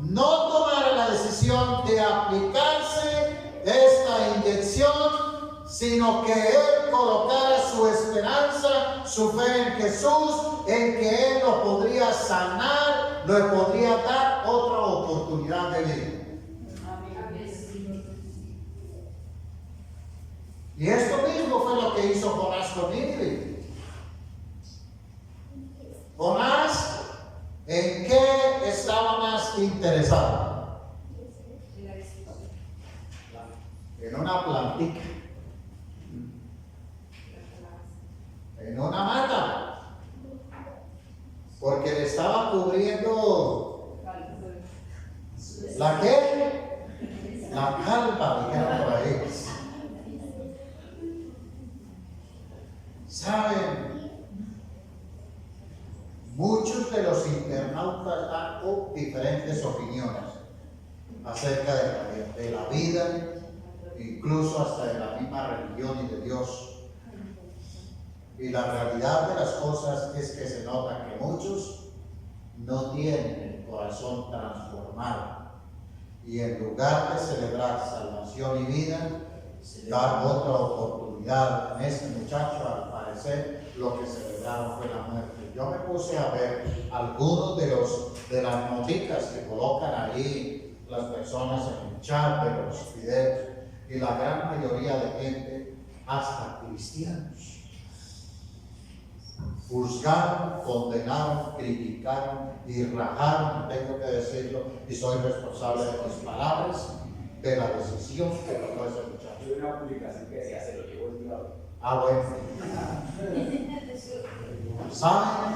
[SPEAKER 1] no tomara la decisión de aplicarse esta inyección, sino que él colocara su esperanza, su fe en Jesús, en que él lo podría sanar, le podría dar otra oportunidad de vida. Y esto mismo fue lo que hizo Jonás con Nínive. Jonás, ¿en qué estaba más interesado? En una plantica. en una mata, porque le estaba cubriendo ¿la qué? La calva, dijeron por ahí. ¿Saben? Muchos de los internautas dan diferentes opiniones acerca de la vida, incluso hasta de la misma religión y de Dios. Y la realidad de las cosas es que se nota que muchos no tienen el corazón transformado. Y en lugar de celebrar salvación y vida, dar otra oportunidad. En este muchacho, al parecer, lo que celebraron fue la muerte. Yo me puse a ver algunos de las noticas que colocan ahí las personas en el chat de los videos, y la gran mayoría de gente, hasta cristianos, juzgaron, condenaron, criticaron y rajaron, tengo que decirlo, y soy responsable de mis palabras, de la decisión que tomó ese muchacho.
[SPEAKER 3] Yo vi una publicación que decía, se lo llevó el diablo.
[SPEAKER 1] Ah, bueno. ¿Saben?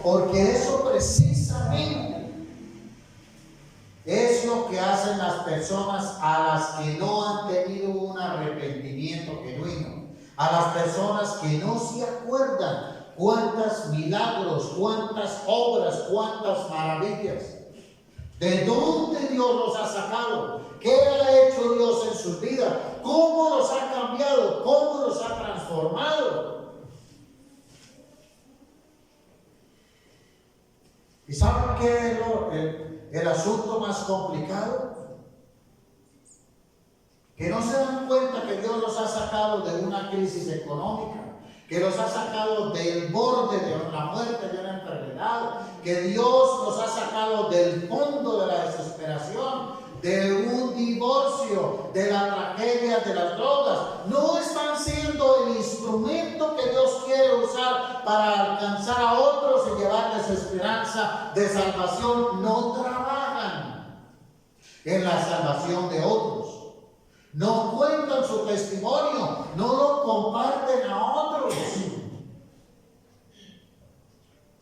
[SPEAKER 1] Porque eso precisamente es lo que hacen las personas a las que no han tenido un arrepentimiento genuino, a las personas que no se acuerdan cuántos milagros, cuántas obras, cuántas maravillas, de dónde Dios los ha sacado, qué ha hecho Dios en sus vidas, cómo los ha cambiado, cómo los ha transformado. ¿Y saben qué es el asunto más complicado? Que no se dan cuenta que Dios los ha sacado de una crisis económica, que los ha sacado del borde de la muerte, de una enfermedad, que Dios los ha sacado del fondo de la desesperación, de un divorcio, de la tragedia de las drogas. No están siendo el instrumento que Dios quiere usar para alcanzar a otros y llevarles esperanza de salvación. No trabajan en la salvación de otros. No cuentan su testimonio, no lo comparten a otros.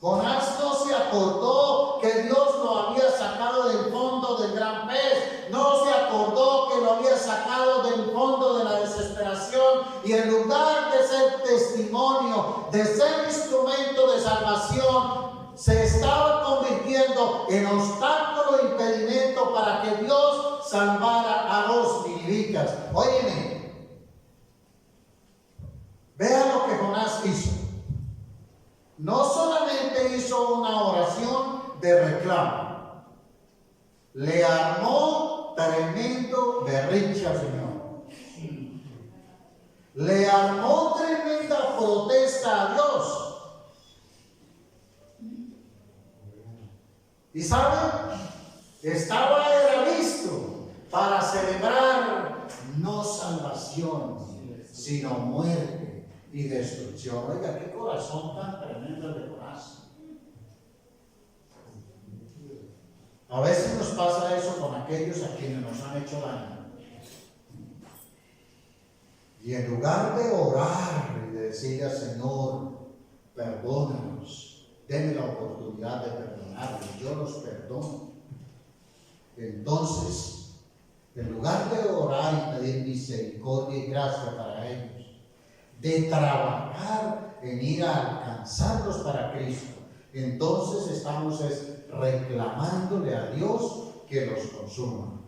[SPEAKER 1] Jonás no se acordó que Dios lo había sacado del fondo del gran pez, no se acordó que lo había sacado del fondo de la desesperación, y en lugar de ser testimonio, de ser instrumento de salvación, se estaba convirtiendo en obstáculo e impedimento para que Dios salvara a los ninivitas. Óyeme, vea lo que Jonás hizo. No solamente hizo una oración de reclamo, le armó tremendo berrinche al Señor. Le armó tremenda protesta a Dios. ¿Y saben? Era listo para celebrar no salvación, sino muerte y destrucción. Oiga, qué corazón tan tremendo de Jonás. A veces nos pasa eso con aquellos a quienes nos han hecho daño. Y en lugar de orar y de decirle al Señor, perdónanos, denme la oportunidad de perdonarlos, yo los perdono. Entonces, en lugar de orar y pedir misericordia y gracia para ellos, de trabajar en ir a alcanzarlos para Cristo, entonces estamos reclamándole a Dios que los consuma.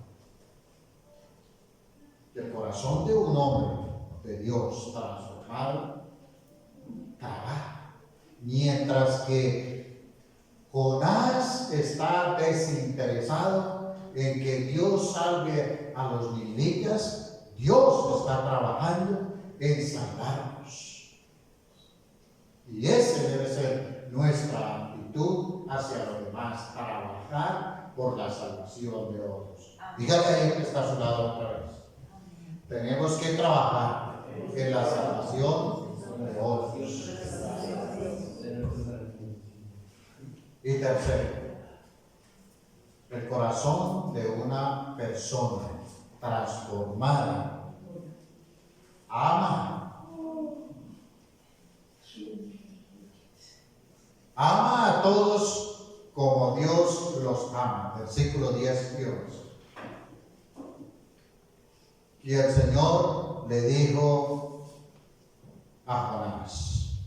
[SPEAKER 1] El corazón de un hombre de Dios transformado trabaja, mientras que Jonás está desinteresado en que Dios salve a los ninivitas. Dios está trabajando en salvarnos, y ese debe ser nuestra actitud hacia los demás, trabajar por la salvación de otros. Dígale ahí que está a su lado otra vez. Tenemos que trabajar en la salvación de otros. Y tercero, el corazón de una persona transformada ama. Ama a todos como Dios los ama. Versículo 10 y 11. Y el Señor le dijo a Jonás: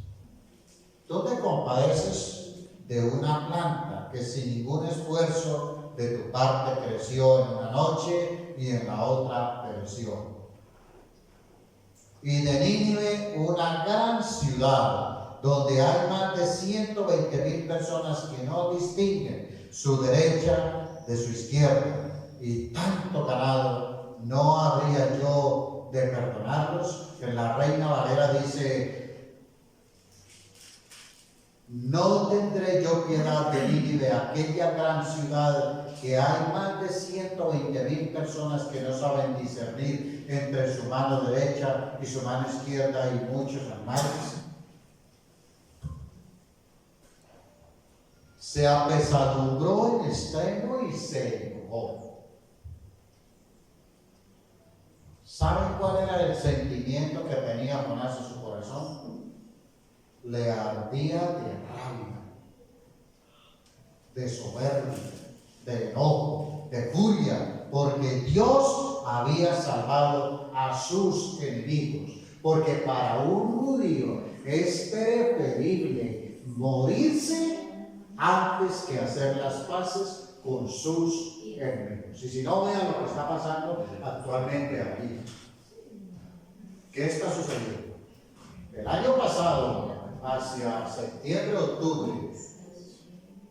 [SPEAKER 1] tú te compadeces de una planta que sin ningún esfuerzo de tu parte creció en una noche y en la otra pereció. Y de Nínive, una gran ciudad, donde hay más de 120,000 personas que no distinguen su derecha de su izquierda, y tanto ganado, ¿no habría yo de perdonarlos? En la Reina Valera dice: no tendré yo piedad de Nínive, aquella gran ciudad que hay más de 120,000 personas que no saben discernir entre su mano derecha y su mano izquierda, y muchos animales. Se apesadumbró en extremo y se enojó. ¿Saben cuál era el sentimiento que tenía Jonás en su corazón? Le ardía de rabia, de soberbia, de enojo, de furia, porque Dios había salvado a sus enemigos. Porque para un judío es preferible morirse antes que hacer las paces con sus enemigos. Y si no, vean lo que está pasando actualmente aquí. ¿Qué está sucediendo? El año pasado, hacia septiembre, octubre,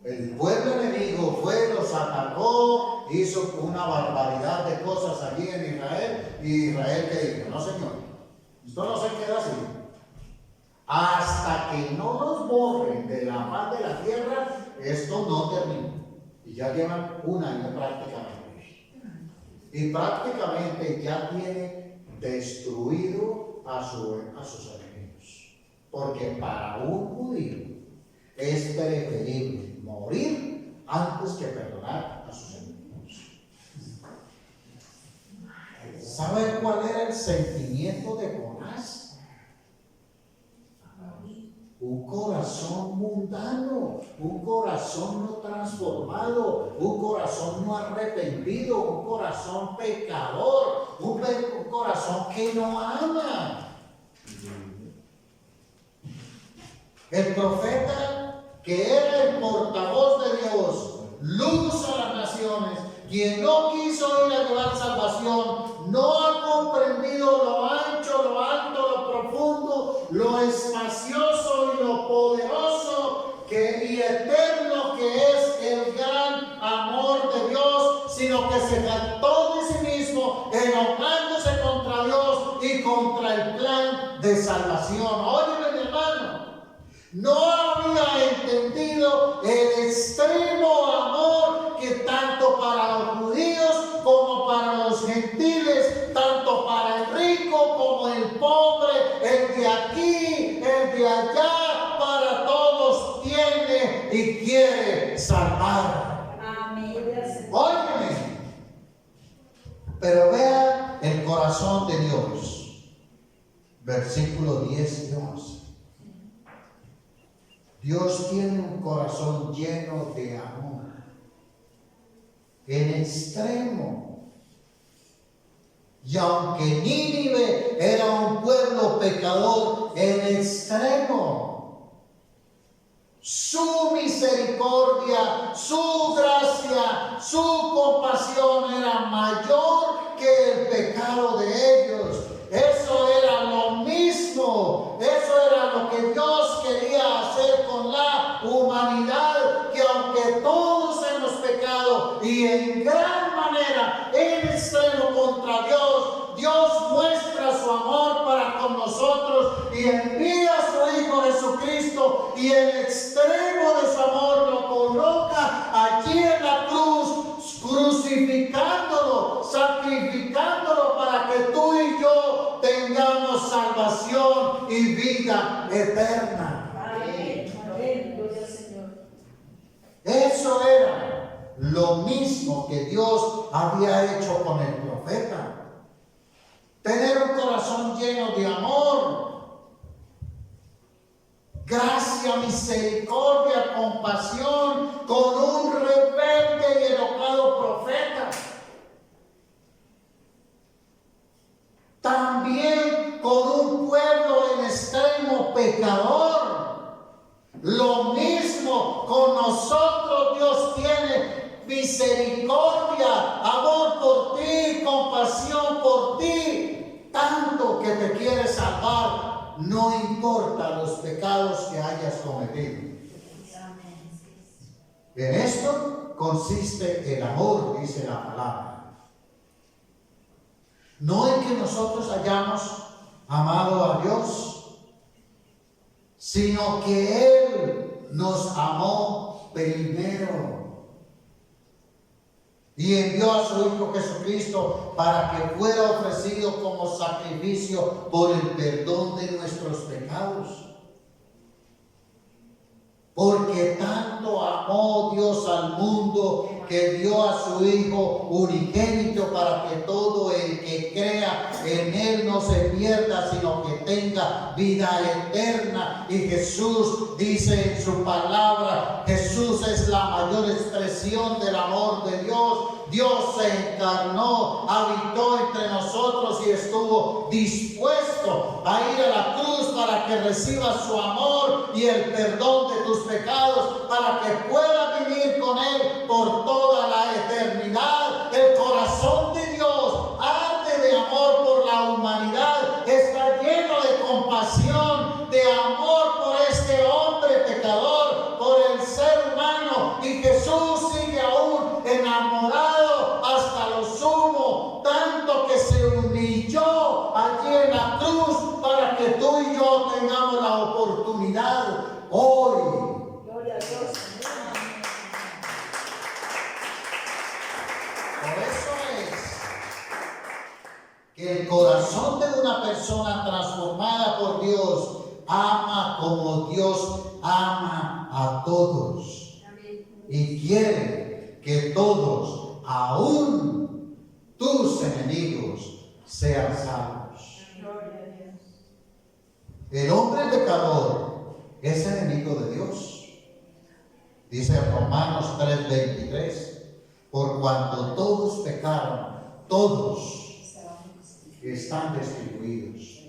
[SPEAKER 1] el pueblo enemigo fue, los atacó, hizo una barbaridad de cosas allí en Israel, y Israel que dijo: no, señor, esto no se queda así. Hasta que no nos borren de la faz de la tierra, esto no termina. Y ya llevan un año prácticamente. Y prácticamente ya tiene destruido a sus enemigos. Porque para un judío es preferible morir antes que perdonar a sus enemigos. ¿Sabe cuál era el sentimiento de Jonás? Un corazón mundano, un corazón no transformado, un corazón no arrepentido, un corazón pecador, un corazón que no ama. El profeta, que era el portavoz de Dios, luz a las naciones, quien no quiso ir a llevar salvación, no ha comprendido lo ancho, lo alto, lo profundo, lo espacioso y lo poderoso y eterno que es el gran amor de Dios, sino que se jactó de sí mismo, enojándose contra Dios y contra el plan de salvación. Óyeme, mi hermano, no había entendido el extremo amor que tanto para los judíos como para los gentiles, tanto para el rico como el pobre, el de aquí, el de allá, para todos tiene y quiere salvar.
[SPEAKER 2] Amén.
[SPEAKER 1] Óyeme, pero vean el corazón de Dios. Versículos 10 y 11. Dios tiene un corazón lleno de amor, en extremo. Y aunque Nínive era un pueblo pecador, en extremo, su misericordia, su gracia, su compasión era mayor que el pecado de ellos. Eso era lo mismo, eso era lo que Dios quería hacer con la humanidad, que aunque todos hemos pecado y en gran manera, en extremo contra Dios, Dios muestra su amor para con nosotros y envía a su Hijo Jesucristo, y el extremo de su amor lo coloca allí en la cruz, crucificándolo, sacrificándolo para que tú y yo tengamos salvación y vida eterna.
[SPEAKER 2] Amén. Amén. Gloria al Señor.
[SPEAKER 1] Eso era lo mismo que Dios había hecho con el profeta. tener un corazón lleno de amor, gracia, misericordia, compasión, con un rebelde y enojado profeta. También con un pueblo en extremo pecador. Lo mismo con nosotros. Dios tiene misericordia, amor por ti, compasión por ti, tanto que te quiere salvar, no importa los pecados que hayas cometido. En esto consiste el amor, dice la palabra. No en que nosotros hayamos amado a Dios, sino que Él nos amó primero y envió a su Hijo Jesucristo para que fuera ofrecido como sacrificio por el perdón de nuestros pecados. Porque tanto amó Dios al mundo que dio a su Hijo unigénito para que todo el que crea en Él no se pierda, sino que tenga vida eterna. Y Jesús dice en su palabra, Jesús es la mayor expresión del amor de Dios. Dios se encarnó, habitó entre nosotros y estuvo dispuesto a ir a la cruz para que recibas su amor y el perdón de tus pecados, para que puedas vivir con Él por toda la eternidad. El corazón de Dios arde de amor por la humanidad, está lleno de compasión, de amor por este hombre pecador, por el ser humano, y Jesús sigue aún enamorado hasta lo sumo, tanto que se humilló allí en la cruz para que tú y yo tengamos la oportunidad hoy.
[SPEAKER 2] Gloria a Dios.
[SPEAKER 1] Por eso es que el corazón de una persona transformada por Dios ama como Dios ama a todos. Y quiere que todos, aún tus enemigos, sean salvos. El hombre pecador es enemigo de Dios. Dice Romanos 3:23, por cuanto todos pecaron, todos están destituidos.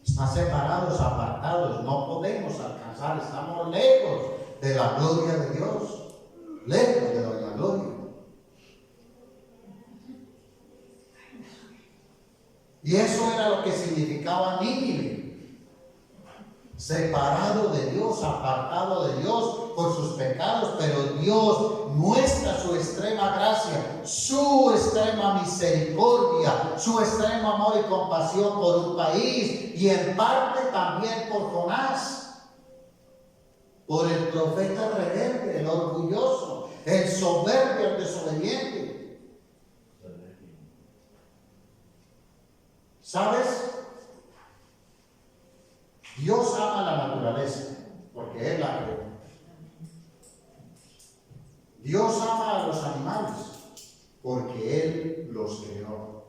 [SPEAKER 1] Están separados, apartados, no podemos alcanzar, estamos lejos de la gloria de Dios, lejos de la gloria. Y eso era lo que significaba Nínive: separado de Dios, apartado de Dios por sus pecados, pero Dios muestra su extrema gracia, su extrema misericordia, su extremo amor y compasión por un país, y en parte también por Jonás, por el profeta rebelde, el orgulloso, el soberbio, el desobediente. ¿Sabes? Dios ama la naturaleza porque Él la creó. Dios ama a los animales porque Él los creó.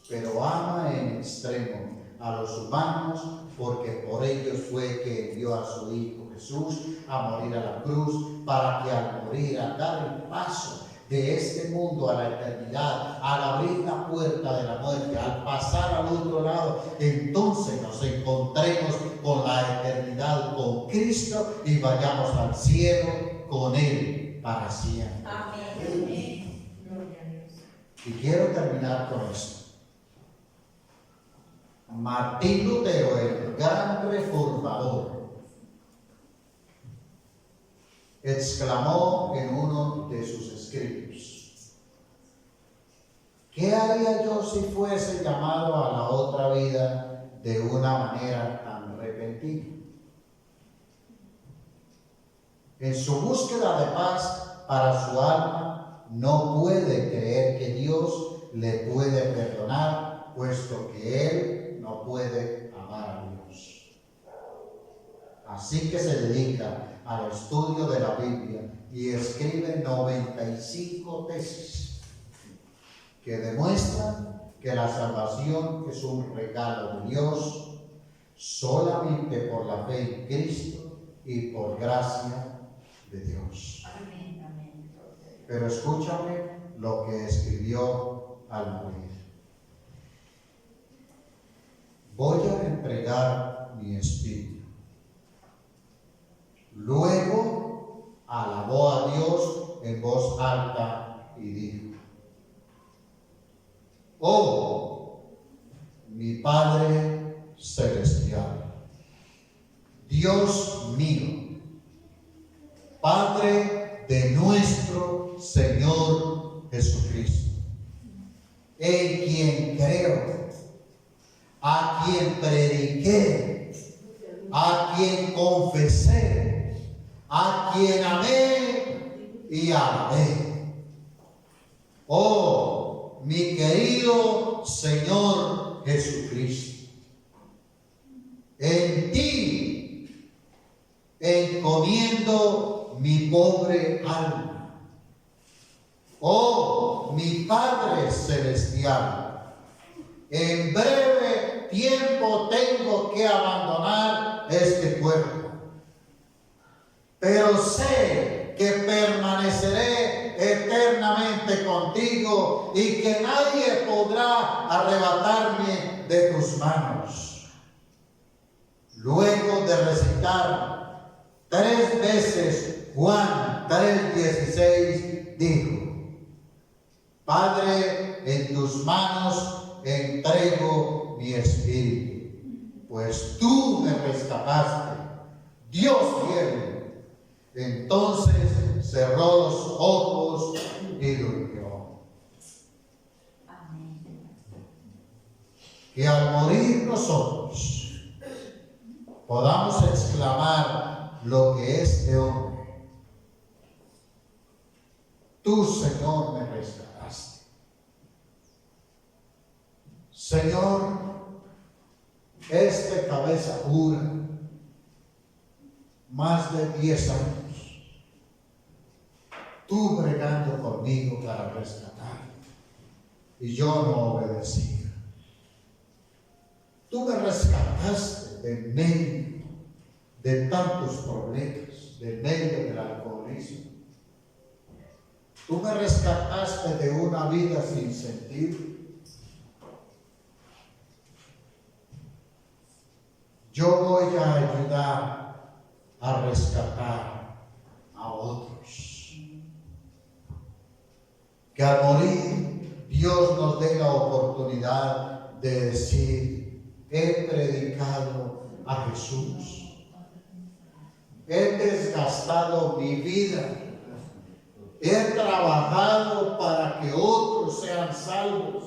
[SPEAKER 1] Pero ama en extremo a los humanos porque por ellos fue que envió a su Hijo Jesús a morir a la cruz, para que al morir, al dar el paso de este mundo a la eternidad, al abrir la puerta de la muerte, al pasar al otro lado, entonces nos encontremos con la eternidad con Cristo y vayamos al cielo con Él para siempre.
[SPEAKER 2] Amén.
[SPEAKER 1] Y quiero terminar con esto. Martín Lutero, el gran reformador, exclamó en uno de sus escritos: ¿qué haría yo si fuese llamado a la otra vida de una manera tan repentina? En su búsqueda de paz para su alma, no puede creer que Dios le puede perdonar, puesto que él no puede amar a Dios. Así que se dedica al estudio de la Biblia y escribe 95 tesis que demuestran que la salvación es un regalo de Dios solamente por la fe en Cristo y por gracia de Dios. Pero escúchame lo que escribió al morir. Voy a entregar mi espíritu. Luego alabó a Dios en voz alta y dijo: Oh, mi Padre celestial, Dios mío, Padre de nuestro Señor Jesucristo, en quien creo, a quien prediqué, a quien confesé, a quien amé y alabé. Oh, mi querido Señor Jesucristo, en ti encomiendo mi pobre alma. Oh, mi Padre celestial, en breve tiempo tengo que abandonar este cuerpo, pero sé que permaneceré eternamente contigo y que nadie podrá arrebatarme de tus manos. Luego de recitar 3 veces Juan 3:16, dijo: Padre, en tus manos entrego mi espíritu, pues tú me rescataste, Dios fiel. Entonces cerró los ojos y durmió. Que al morir nosotros podamos exclamar lo que este hombre: tú, Señor, me rescataste. Señor, este cabeza dura, más de 10 años, tú bregando conmigo para rescatarme, y yo no obedecía. Tú me rescataste de medio de tantos problemas, de medio del alcoholismo. Tú me rescataste de una vida sin sentido. Yo voy a ayudar a rescatar a otros. Que al morir Dios nos dé la oportunidad de decir: he predicado a Jesús, he desgastado mi vida, he trabajado para que otros sean salvos.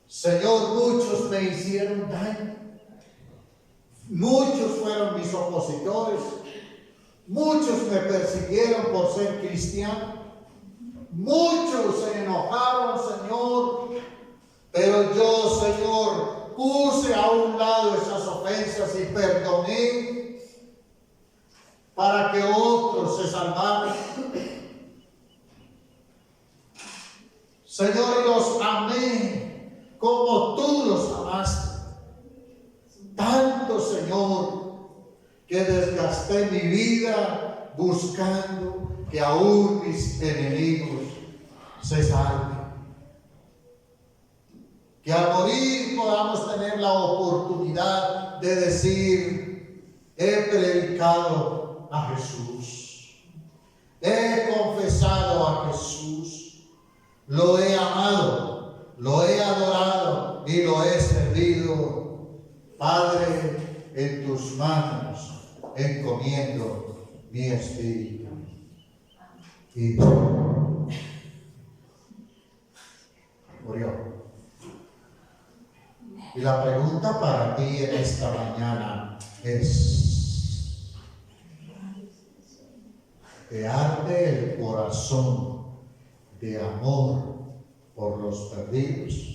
[SPEAKER 1] Señor, muchos me hicieron daño, muchos fueron mis opositores, muchos me persiguieron por ser cristiano, muchos se enojaron, Señor, pero yo, Señor, puse a un lado esas ofensas y perdoné para que otros se salvaran. Señor, y los amé como tú los amaste. Tanto, Señor, que desgasté mi vida buscando que aún mis enemigos se salven. Que al morir podamos tener la oportunidad de decir: he predicado a Jesús, he confesado a Jesús, lo he amado, lo he adorado y lo he servido. Padre, en tus manos encomiendo mi espíritu. Y murió. Y la pregunta para ti en esta mañana es: ¿te arde el corazón de amor por los perdidos?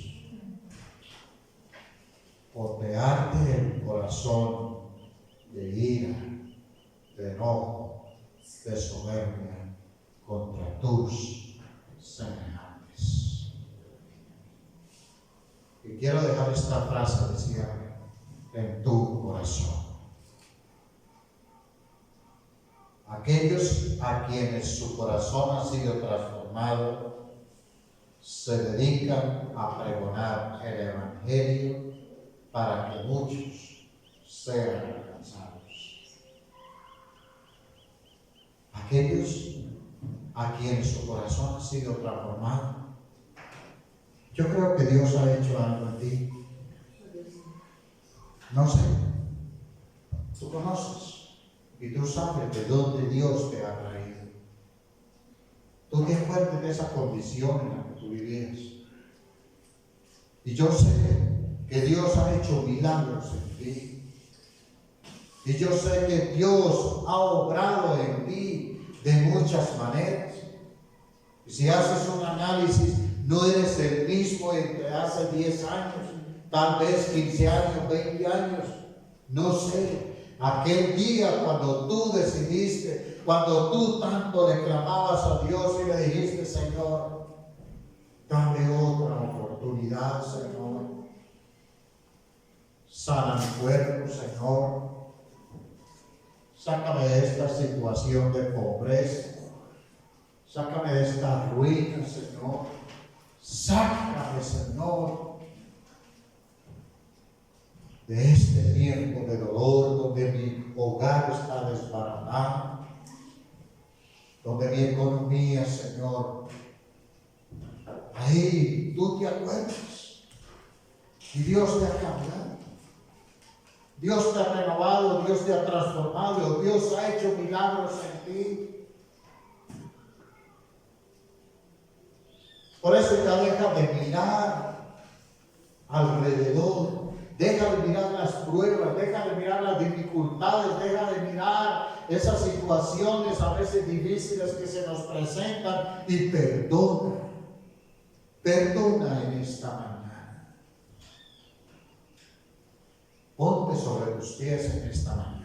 [SPEAKER 1] ¿O te arde el corazón de ira, de enojo, de soberbia contra tus semejantes? Y quiero dejar esta frase de cierre en tu corazón. Aquellos a quienes su corazón ha sido transformado se dedican a pregonar el Evangelio para que muchos sean alcanzados. Aquellos a quienes su corazón ha sido transformado. Yo creo que Dios ha hecho algo en ti. No sé. Tú conoces y tú sabes de dónde Dios te ha traído. Tú te acuerdas de esa condición en la que tú vivías. Y yo sé que Dios ha hecho milagros en ti. Y yo sé que Dios ha obrado en ti de muchas maneras. Y si haces un análisis, no eres el mismo entre hace 10 años, tal vez 15 años, 20 años, no sé. Aquel día cuando tú decidiste, cuando tú tanto le clamabas a Dios y le dijiste, Señor, dame otra oportunidad, Señor. Sana mi cuerpo, Señor. Sácame de esta situación de pobreza. Sácame de esta ruina, Señor. Sácame, Señor, de este tiempo de dolor donde mi hogar está desbaratado, donde mi economía, Señor, ahí tú te acuerdas y Dios te ha cambiado, Dios te ha renovado, Dios te ha transformado, Dios ha hecho milagros en ti. Por eso ya deja de mirar alrededor, deja de mirar las pruebas, deja de mirar las dificultades, deja de mirar esas situaciones a veces difíciles que se nos presentan y perdona en esta mañana. Ponte sobre tus pies en esta mañana.